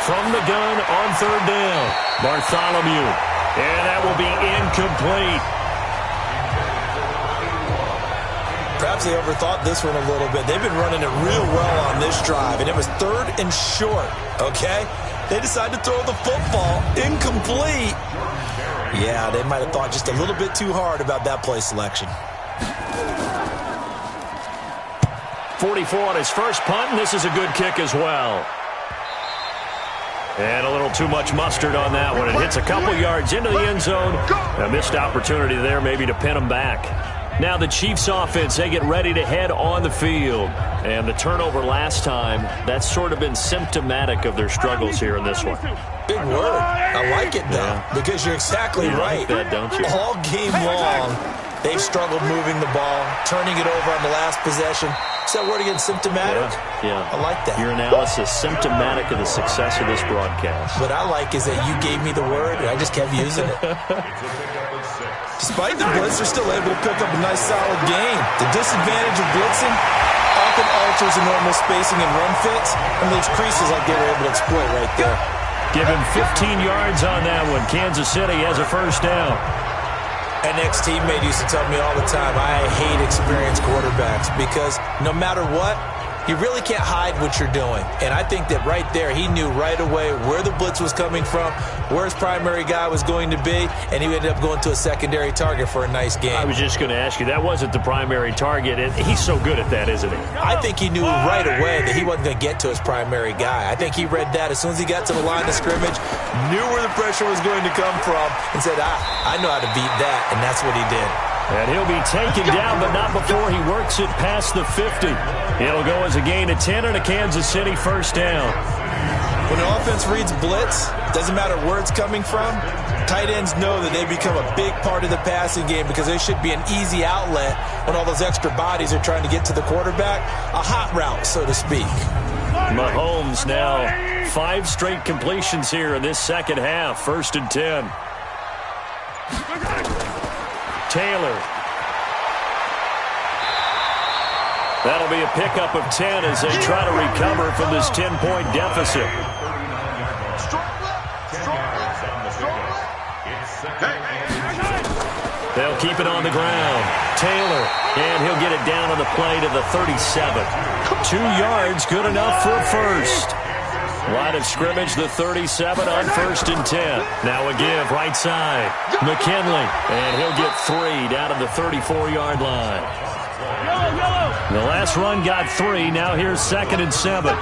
From the gun on third down, Bartholomew. And that will be incomplete.
Perhaps they overthought this one a little bit. They've been running it real well on this drive, and it was third and short, okay? They decided to throw the football incomplete. Yeah, they might have thought just a little bit too hard about that play selection.
44 on his first punt, and this is a good kick as well. And a little too much mustard on that one. It hits a couple yards into the end zone. A missed opportunity there maybe to pin him back. Now the Chiefs offense, they get ready to head on the field. And the turnover last time, that's sort of been symptomatic of their struggles here in this one.
Big word. I like it, though, because you're exactly right.
Like that, don't you?
All game long, they've struggled moving the ball, turning it over on the last possession. Is that word again, symptomatic?
Yeah.
I like that.
Your analysis, symptomatic of the success of this broadcast.
What I like is that you gave me the word, and I just kept using it. Despite the blitz, they're still able to pick up a nice, solid game. The disadvantage of blitzing often alters the normal spacing and run fits and leaves creases like they were able to exploit right there.
Give him 15 yards on that one. Kansas City has a first down.
An ex-teammate used to tell me all the time, I hate experienced quarterbacks because no matter what, you really can't hide what you're doing. And I think that right there, he knew right away where the blitz was coming from, where his primary guy was going to be, and he ended up going to a secondary target for a nice game.
I was just going to ask you, that wasn't the primary target. He's so good at that, isn't he?
I think he knew right away that he wasn't going to get to his primary guy. I think he read that as soon as he got to the line of scrimmage, knew where the pressure was going to come from, and said, I know how to beat that, and that's what he did.
And he'll be taken down, but not before he works it past the 50. It'll go as a gain of 10 and a Kansas City first down.
When the offense reads blitz, doesn't matter where it's coming from, tight ends know that they become a big part of the passing game because they should be an easy outlet when all those extra bodies are trying to get to the quarterback. A hot route, so to speak.
Mahomes now 5 straight completions here in this second half. First and 10. Taylor. That'll be a pickup of 10 as they try to recover from this 10-point deficit. They'll keep it on the ground. Taylor, and he'll get it down on the play to the 37. 2 yards, good enough for a first. Line of scrimmage, the 37 on first and 10. Now a give, right side. McKinley, and he'll get 3 down to the 34-yard line. The last run got 3. Now here's second and 7.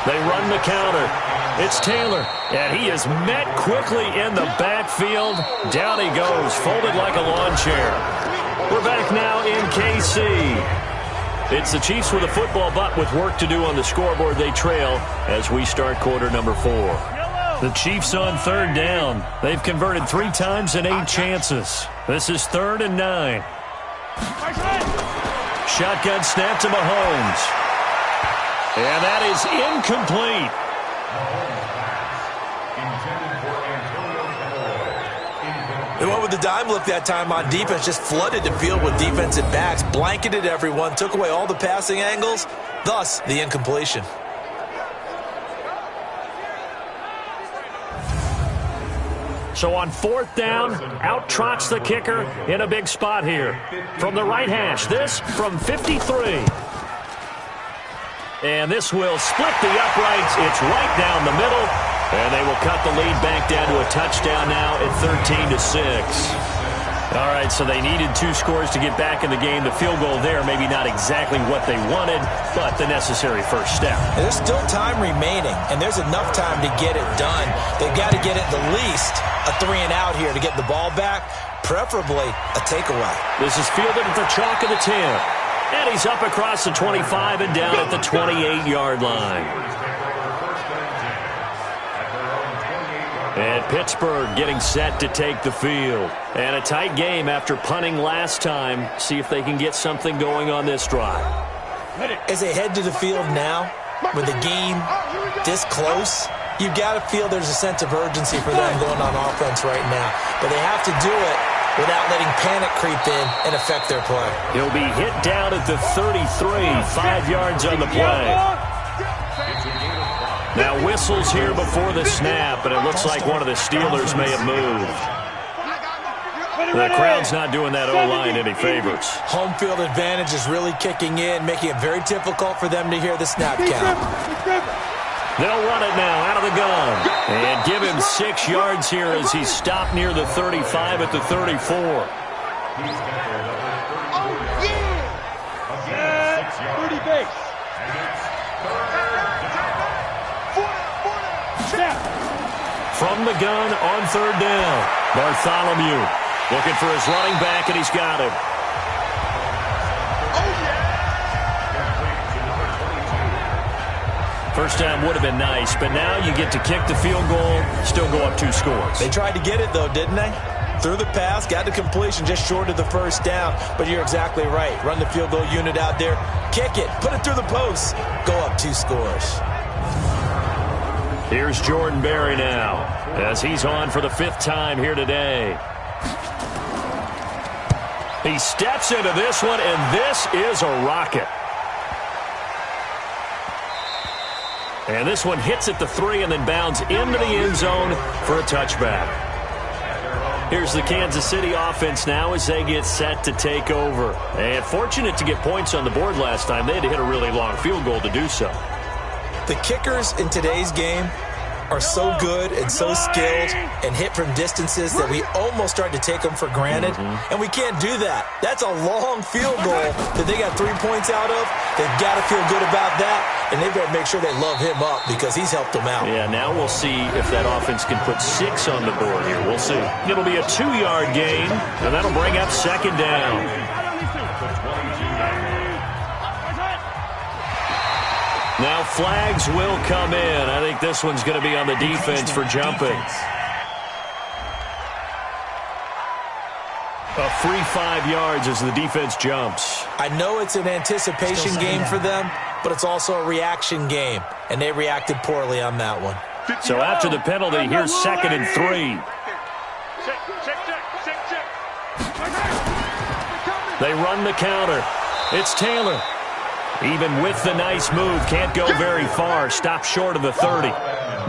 They run the counter. It's Taylor, and he is met quickly in the backfield. Down he goes, folded like a lawn chair. We're back now in KC. It's the Chiefs with a football, but with work to do on the scoreboard. They trail as we start quarter number 4. The Chiefs on third down. They've converted 3 times in 8 chances. This is 3rd and 9. Shotgun snap to Mahomes. And that is incomplete.
They went with the dime look that time on defense, just flooded the field with defensive backs, blanketed everyone, took away all the passing angles, thus the incompletion.
So on 4th down, out trots the kicker in a big spot here. From the right hash, this from 53. And this will split the uprights. It's right down the middle. And they will cut the lead back down to a touchdown now at 13-6. All right, so they needed 2 scores to get back in the game. The field goal there, maybe not exactly what they wanted, but the necessary first step.
And there's still time remaining, and there's enough time to get it done. They've got to get at the least a 3-and-out here to get the ball back, preferably a takeaway.
This is fielded at the chalk of the 10. And he's up across the 25 and down at the 28-yard line. And Pittsburgh getting set to take the field. And a tight game after punting last time. See if they can get something going on this drive.
As they head to the field now, with the game this close, you've got to feel there's a sense of urgency for them going on offense right now. But they have to do it without letting panic creep in and affect their play.
He'll be hit down at the 33, 5 yards on the play. Now whistles here before the snap, and it looks like one of the Steelers may have moved. The crowd's not doing that O-line any favors.
Home field advantage is really kicking in, making it very difficult for them to hear the snap count.
They'll run it now out of the gun and give him 6 yards here as he's stopped near the 35 at the 34.
Pretty base.
From the gun on 3rd down, Bartholomew looking for his running back, and he's got him. First time would have been nice, but now you get to kick the field goal, still go up 2 scores.
They tried to get it, though, didn't they? Threw the pass, got the completion just short of the first down, but you're exactly right. Run the field goal unit out there, kick it, put it through the post, go up 2 scores.
Here's Jordan Berry now, as he's on for the 5th time here today. He steps into this one, and this is a rocket. And this one hits at the 3 and then bounds into the end zone for a touchback. Here's the Kansas City offense now as they get set to take over. And fortunate to get points on the board last time. They had to hit a really long field goal to do so.
The kickers in today's game are so good and so skilled and hit from distances that we almost start to take them for granted. And we can't do that. That's a long field goal that they got 3 points out of. They've got to feel good about that, and they've got to make sure they love him up because he's helped them out.
Yeah, now we'll see if that offense can put 6 on the board here. We'll see. It'll be a 2-yard gain, and that'll bring up 2nd down. Now flags will come in. I think this one's going to be on the defense for jumping. A free 5 yards as the defense jumps.
I know it's an anticipation game for them, but it's also a reaction game, and they reacted poorly on that one.
So after the penalty, here's 2nd and 3. They run the counter. It's Taylor. Even with the nice move, can't go very far. Stopped short of the 30.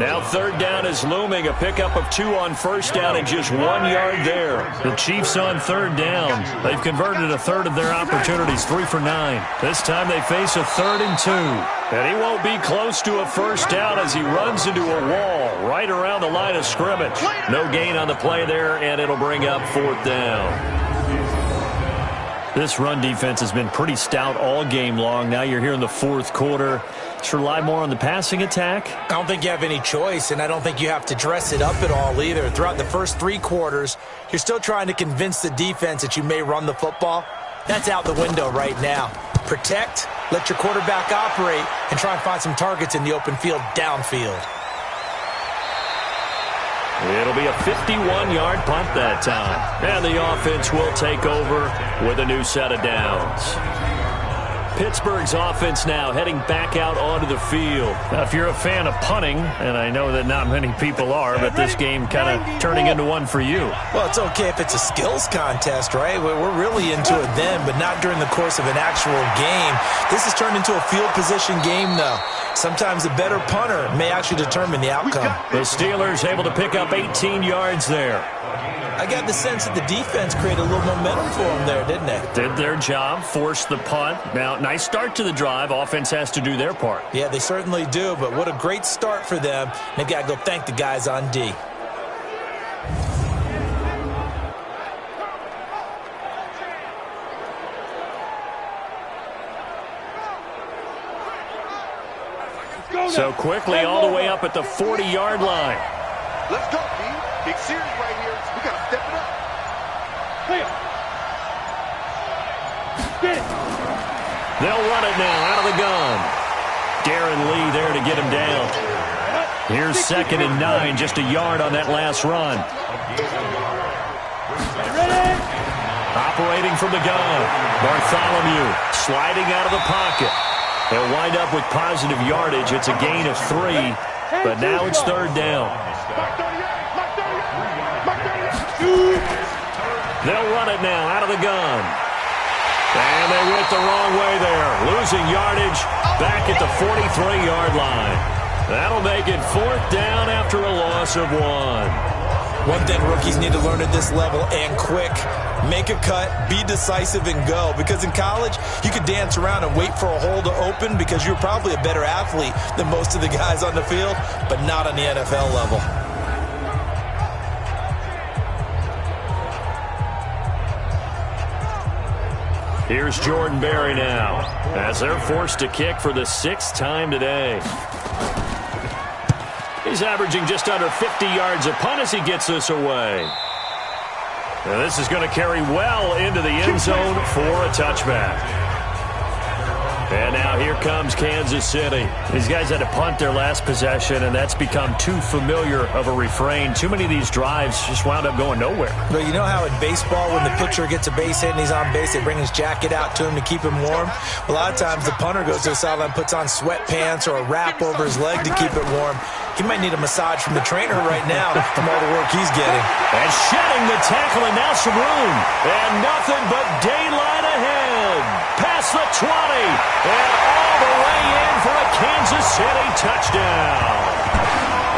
Now 3rd down is looming. A pickup of 2 on 1st down and just 1 yard there. The Chiefs on 3rd down. They've converted a third of their opportunities, 3 for 9. This time they face a 3rd and 2. And he won't be close to a 1st down as he runs into a wall right around the line of scrimmage. No gain on the play there, and it'll bring up 4th down. This run defense has been pretty stout all game long. Now you're here in the 4th quarter. Just rely more on the passing attack?
I don't think you have any choice, and I don't think you have to dress it up at all either. Throughout the first 3 quarters, you're still trying to convince the defense that you may run the football. That's out the window right now. Protect, let your quarterback operate, and try and find some targets in the open field downfield.
It'll be a 51-yard punt that time. And the offense will take over with a new set of downs. Pittsburgh's offense now heading back out onto the field. Now, if you're a fan of punting, and I know that not many people are, but this game kind of turning into one for you.
Well, it's okay if it's a skills contest, right? We're really into it then, but not during the course of an actual game. This has turned into a field position game, though. Sometimes the better punter may actually determine the outcome.
The Steelers able to pick up 18 yards there.
I got the sense that the defense created a little momentum for them there, didn't they?
Did their job, forced the punt. Now, nice start to the drive. Offense has to do their part.
Yeah, they certainly do, but what a great start for them. They've got to go thank the guys on D.
So quickly all the way up at the 40-yard line.
Let's go, D. Big series right here. We got to step it up.
They'll run it now out of the gun. Darren Lee there to get him down. Here's 2nd and 9, just a yard on that last run. Operating from the gun. Bartholomew sliding out of the pocket. They'll wind up with positive yardage. It's a gain of 3, but now it's 3rd down. They'll run it now out of the gun. And they went the wrong way there. Losing yardage back at the 43-yard line. That'll make it 4th down after a loss of 1.
One thing rookies need to learn at this level, and quick, make a cut, be decisive, and go. Because in college, you could dance around and wait for a hole to open because you're probably a better athlete than most of the guys on the field, but not on the NFL level.
Here's Jordan Berry now, as they're forced to kick for the 6th time today. He's averaging just under 50 yards a punt as he gets this away. Now this is going to carry well into the end zone for a touchback. And now here comes Kansas City. These guys had to punt their last possession, and that's become too familiar of a refrain. Too many of these drives just wound up going nowhere.
But you know how in baseball, when the pitcher gets a base hit and he's on base, they bring his jacket out to him to keep him warm? A lot of times the punter goes to the sideline, puts on sweatpants or a wrap over his leg to keep it warm. He might need a massage from the trainer right now from all the work he's getting.
And shedding the tackle, and now some room. And nothing but daylight ahead. Past the 20. And all the way in for a Kansas City touchdown.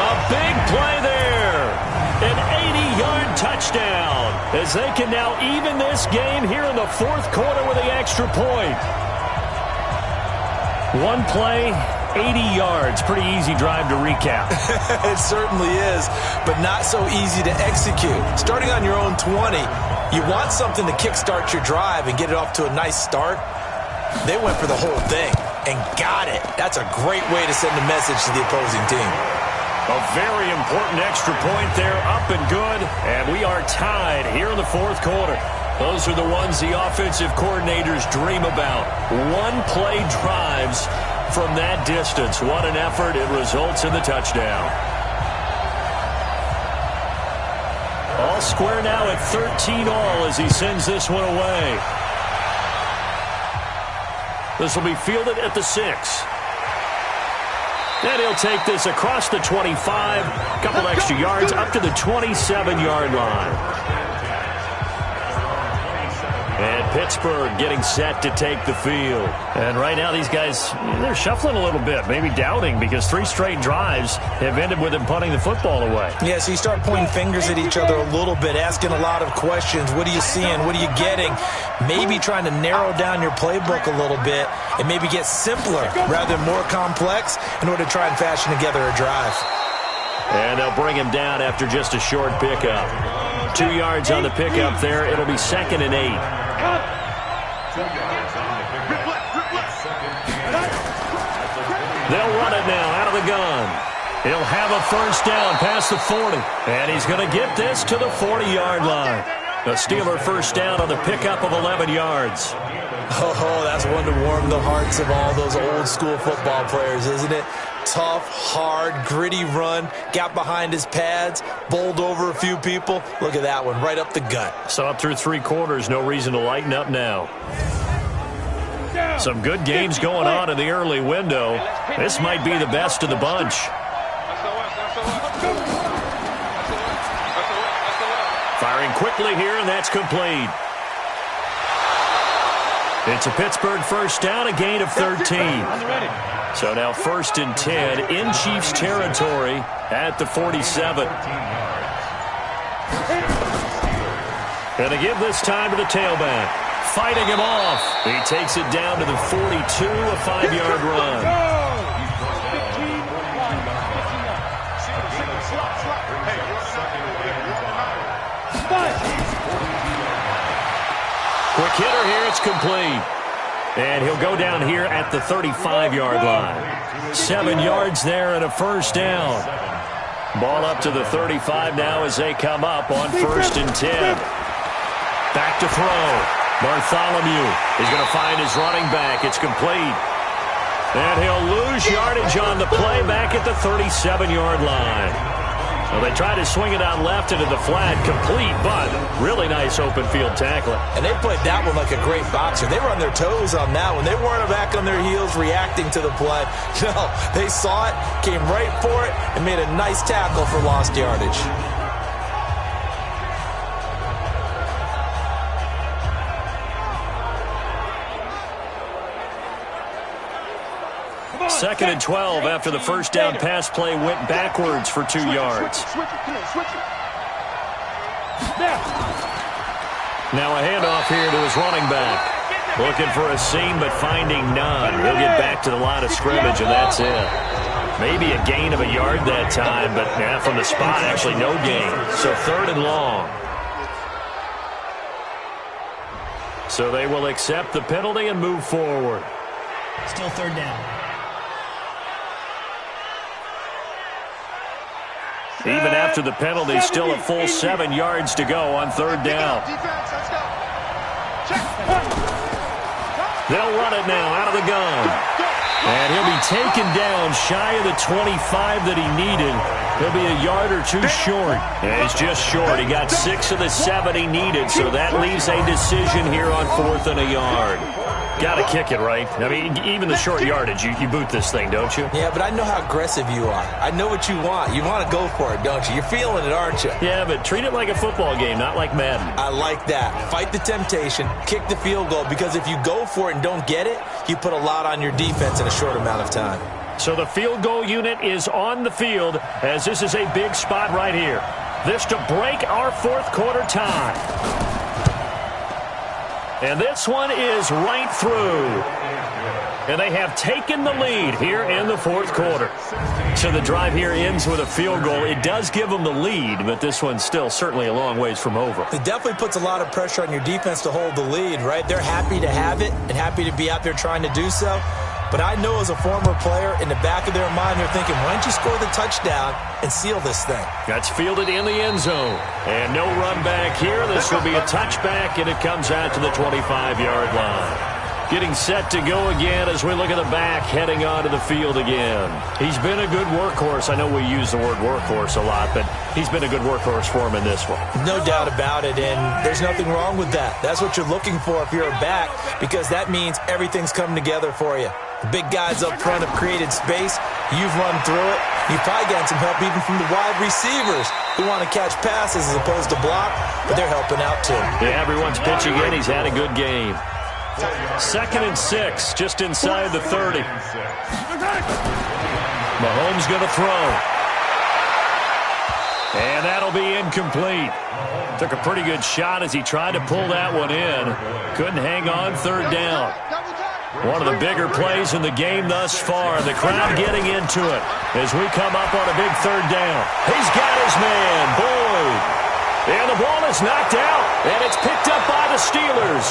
A big play there. An 80-yard touchdown. As they can now even this game here in the 4th quarter with the extra point. One play, 80 yards. Pretty easy drive to recap.
It certainly is, but not so easy to execute. Starting on your own 20, you want something to kickstart your drive and get it off to a nice start. They went for the whole thing and got it. That's a great way to send a message to the opposing team.
A very important extra point there, up and good, and we are tied here in the 4th quarter. Those are the ones the offensive coordinators dream about. One-play drives from that distance. What an effort. It results in the touchdown. All square now at 13 all as he sends this one away. This will be fielded at the 6. And he'll take this across the 25, a couple extra yards up to the 27-yard line. And Pittsburgh getting set to take the field. And right now these guys, they're shuffling a little bit, maybe doubting, because 3 straight drives have ended with them punting the football away.
Yeah, so you start pointing fingers at each other a little bit, asking a lot of questions. What are you seeing? What are you getting? Maybe trying to narrow down your playbook a little bit and maybe get simpler rather than more complex in order to try and fashion together a drive.
And they'll bring him down after just a short pickup. 2 yards on the pickup there. It'll be 2nd and 8. They'll run it now out of the gun. He'll have a 1st down past the 40. And he's going to get this to the 40-yard line. A Steeler 1st down on the pickup of 11 yards.
Oh, that's one to warm the hearts of all those old-school football players, isn't it? Tough, hard, gritty run, got behind his pads, bowled over a few people. Look at that one, right up the gut.
So up through 3 quarters, no reason to lighten up now. Some good games going on in the early window. This might be the best of the bunch. Firing quickly here, and that's complete. It's a Pittsburgh 1st down, a gain of 13. So now 1st and 10 in Chiefs territory at the 47. Going to give this time to the tailback. Fighting him off. He takes it down to the 42, a 5-yard run. Quick hitter here, it's complete. And he'll go down here at the 35-yard line. 7 yards there and a first down. Ball up to the 35 now as they come up on 1st and 10. Back to throw. Bartholomew is going to find his running back. It's complete. And he'll lose yardage on the play back at the 37-yard line. Well, they try to swing it out left into the flat, complete, but really nice open field tackling.
And they played that one like a great boxer. They were on their toes on that one. They weren't back on their heels reacting to the play. No, they saw it, came right for it, and made a nice tackle for lost yardage.
Second and 12 after the first down pass play went backwards for 2 yards. Now a handoff here to his running back. Looking for a seam but finding none. He'll get back to the line of scrimmage and that's it. Maybe a gain of a yard that time, but from the spot actually no gain. So 3rd and long. So they will accept the penalty and move forward.
Still 3rd down.
Even after the penalty, still a full 7 yards to go on 3rd down. They'll run it now out of the gun. And he'll be taken down shy of the 25 that he needed. He'll be a yard or 2 short. And he's just short. He got 6 of the 7 he needed, so that leaves a decision here on 4th and a yard. Got to kick it, right? I mean, even the short yardage, you boot this thing, don't you?
Yeah, but I know how aggressive you are. I know what you want. You want to go for it, don't you? You're feeling it, aren't you?
Yeah, but treat it like a football game, not like Madden.
I like that. Fight the temptation, kick the field goal, because if you go for it and don't get it, you put a lot on your defense in a short amount of time.
So the field goal unit is on the field as this is a big spot right here. This to break our 4th quarter tie. And this one is right through. And they have taken the lead here in the 4th quarter. So the drive here ends with a field goal. It does give them the lead, but this one's still certainly a long ways from over.
It definitely puts a lot of pressure on your defense to hold the lead, right? They're happy to have it and happy to be out there trying to do so. But I know as a former player, in the back of their mind, they're thinking, why don't you score the touchdown and seal this thing?
That's fielded in the end zone. And no run back here. This will be a touchback, and it comes out to the 25-yard line. Getting set to go again as we look at the back, heading onto the field again. He's been a good workhorse. I know we use the word workhorse a lot, but he's been a good workhorse for him in this one.
No doubt about it, and there's nothing wrong with that. That's what you're looking for if you're a back, because that means everything's coming together for you. The big guys up front have created space. You've run through it. You've probably gotten some help even from the wide receivers who want to catch passes as opposed to block, but they're helping out too.
Yeah, everyone's pitching in. He's had a good game. 2nd and 6, just inside the 30. Mahomes going to throw. And that'll be incomplete. Took a pretty good shot as he tried to pull that one in. Couldn't hang on 3rd down. One of the bigger plays in the game thus far. The crowd getting into it as we come up on a big 3rd down. He's got his man, Boyd. And the ball is knocked out, and it's picked up by the Steelers.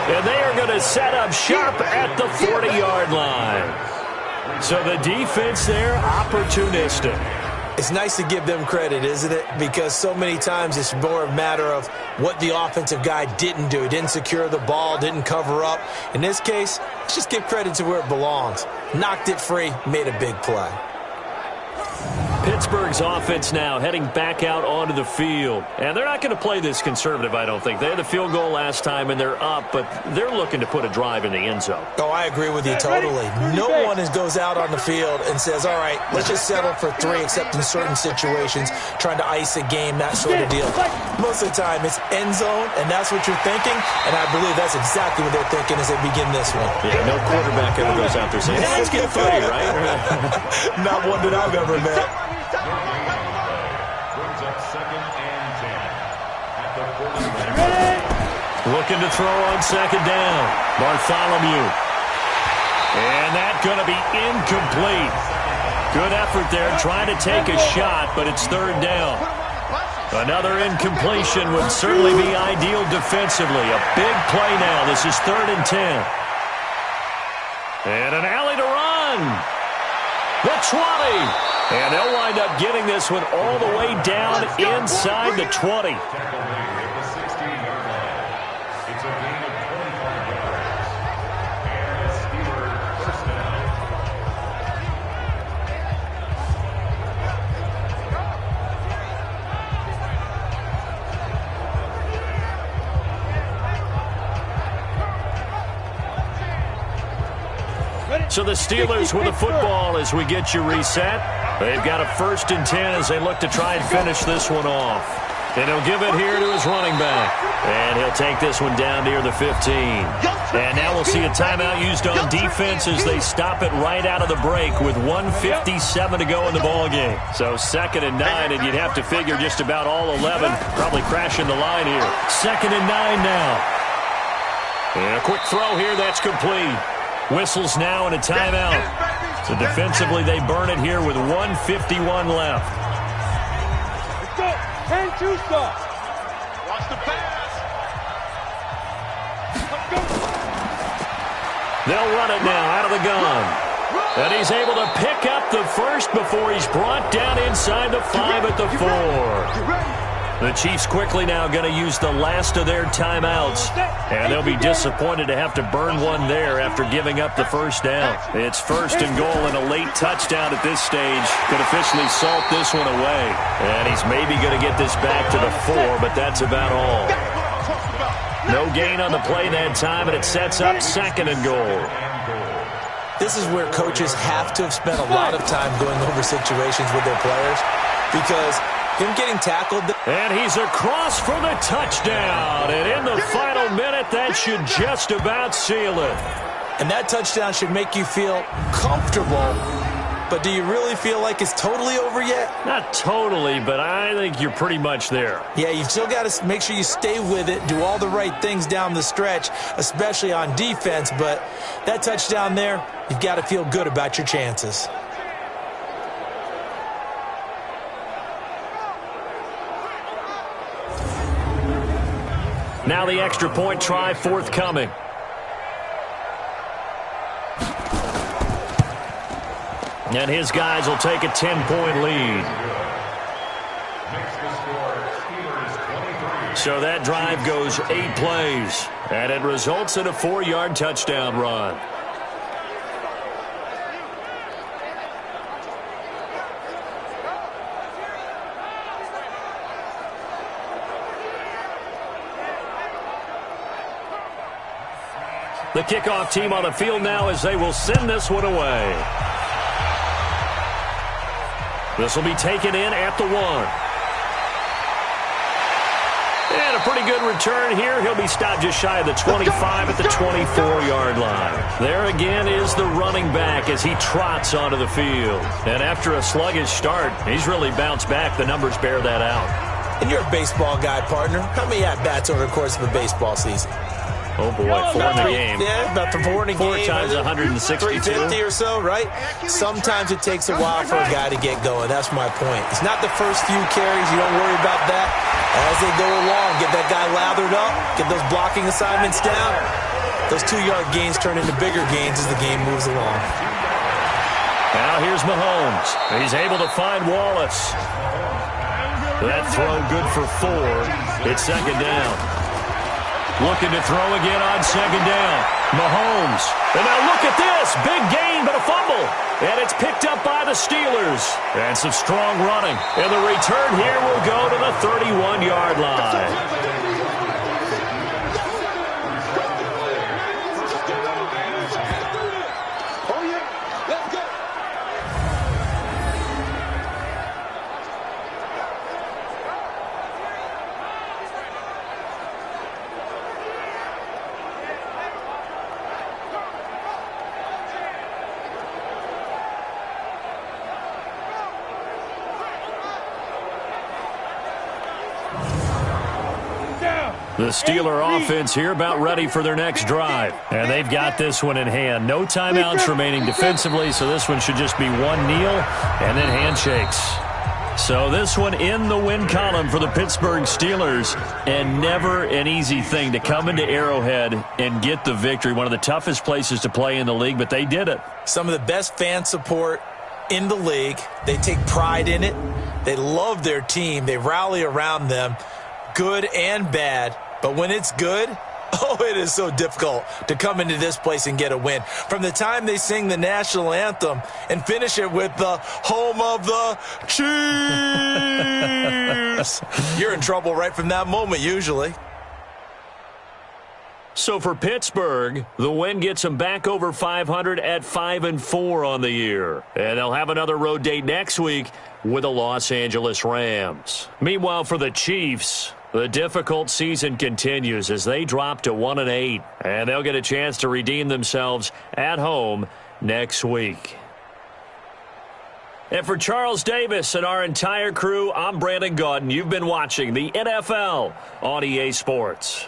And they are going to set up shop at the 40-yard line. So the defense there, opportunistic.
It's nice to give them credit, isn't it? Because so many times it's more a matter of what the offensive guy didn't do. He didn't secure the ball, didn't cover up. In this case, let's just give credit to where it belongs. Knocked it free, made a big play.
Pittsburgh's offense now heading back out onto the field. And they're not going to play this conservative, I don't think. They had the field goal last time, and they're up, but they're looking to put a drive in the end zone.
Oh, I agree with you totally. No one goes out on the field and says, all right, let's just settle for 3, except in certain situations, trying to ice a game, that sort of deal. Most of the time, it's end zone, and that's what you're thinking, and I believe that's exactly what they're thinking as they begin this one.
Yeah, no quarterback ever goes out there saying, hey, let's get 3, right?
Not one that I've ever met.
Brings up 2nd and 10 at the 40.
Looking to throw on 2nd down. Bartholomew. And that's going to be incomplete. Good effort there trying to take a shot, but it's 3rd down. Another incompletion would certainly be ideal defensively. A big play now. This is 3rd and 10. And an alley to run. The 20. And they'll wind up getting this one all the way down inside the 20. So the Steelers with the football as we get you reset. They've got a 1st and 10 as they look to try and finish this one off. And he'll give it here to his running back. And he'll take this one down near the 15. And now we'll see a timeout used on defense as they stop it right out of the break with 1:57 to go in the ballgame. So 2nd and 9, and you'd have to figure just about all 11 probably crashing the line here. 2nd and 9 now. And a quick throw here, that's complete. Whistles now and a timeout. So defensively, they burn it here with 1:51 left.
Let's go. 10-2 stop. Watch the pass. Let's go.
They'll run it now out of the gun. And he's able to pick up the first before he's brought down inside the 5 at the 4. The Chiefs quickly now going to use the last of their timeouts. And they'll be disappointed to have to burn one there after giving up the first down. It's 1st and goal, and a late touchdown at this stage could officially salt this one away. And he's maybe going to get this back to the 4, but that's about all. No gain on the play that time, and it sets up 2nd and goal.
This is where coaches have to have spent a lot of time going over situations with their players, because him getting tackled.
And he's across for the touchdown. And in the final minute, that should just about seal it.
And that touchdown should make you feel comfortable. But do you really feel like it's totally over yet?
Not totally, but I think you're pretty much there.
Yeah, you've still got to make sure you stay with it, do all the right things down the stretch, especially on defense. But that touchdown there, you've got to feel good about your chances.
Now the extra point try forthcoming. And his guys will take a 10-point lead. So that drive goes 8 plays. And it results in a 4-yard touchdown run. The kickoff team on the field now as they will send this one away. This will be taken in at the 1. And a pretty good return here. He'll be stopped just shy of the 25 at the 24-yard line. There again is the running back as he trots onto the field. And after a sluggish start, he's really bounced back. The numbers bear that out.
And you're a baseball guy, partner. How many at-bats over the course of a baseball season?
Oh, boy, 4 in the game.
Yeah, about 4 in a game.
4 times 162.
350 or so, right? Sometimes it takes a while for a guy to get going. That's my point. It's not the first few carries. You don't worry about that. As they go along, get that guy lathered up, get those blocking assignments down. Those 2-yard gains turn into bigger gains as the game moves along.
Now here's Mahomes. He's able to find Wallace. That throw good for 4. It's 2nd down. Looking to throw again on 2nd down. Mahomes. And now look at this. Big gain, but a fumble. And it's picked up by the Steelers. And some strong running. And the return here will go to the 31-yard line. The Steeler offense here about ready for their next drive. And they've got this one in hand. No timeouts remaining defensively, so this one should just be one kneel and then handshakes. So this one in the win column for the Pittsburgh Steelers, and never an easy thing to come into Arrowhead and get the victory. One of the toughest places to play in the league, but they did it.
Some of the best fan support in the league. They take pride in it. They love their team. They rally around them, good and bad. But when it's good, oh, it is so difficult to come into this place and get a win. From the time they sing the national anthem and finish it with the home of the Chiefs, you're in trouble right from that moment usually.
So for Pittsburgh, the win gets them back over 500 at 5-4 on the year. And they'll have another road date next week with the Los Angeles Rams. Meanwhile, for the Chiefs, the difficult season continues as they drop to 1-8. And they'll get a chance to redeem themselves at home next week. And for Charles Davis and our entire crew, I'm Brandon Gaudin. You've been watching the NFL on EA Sports.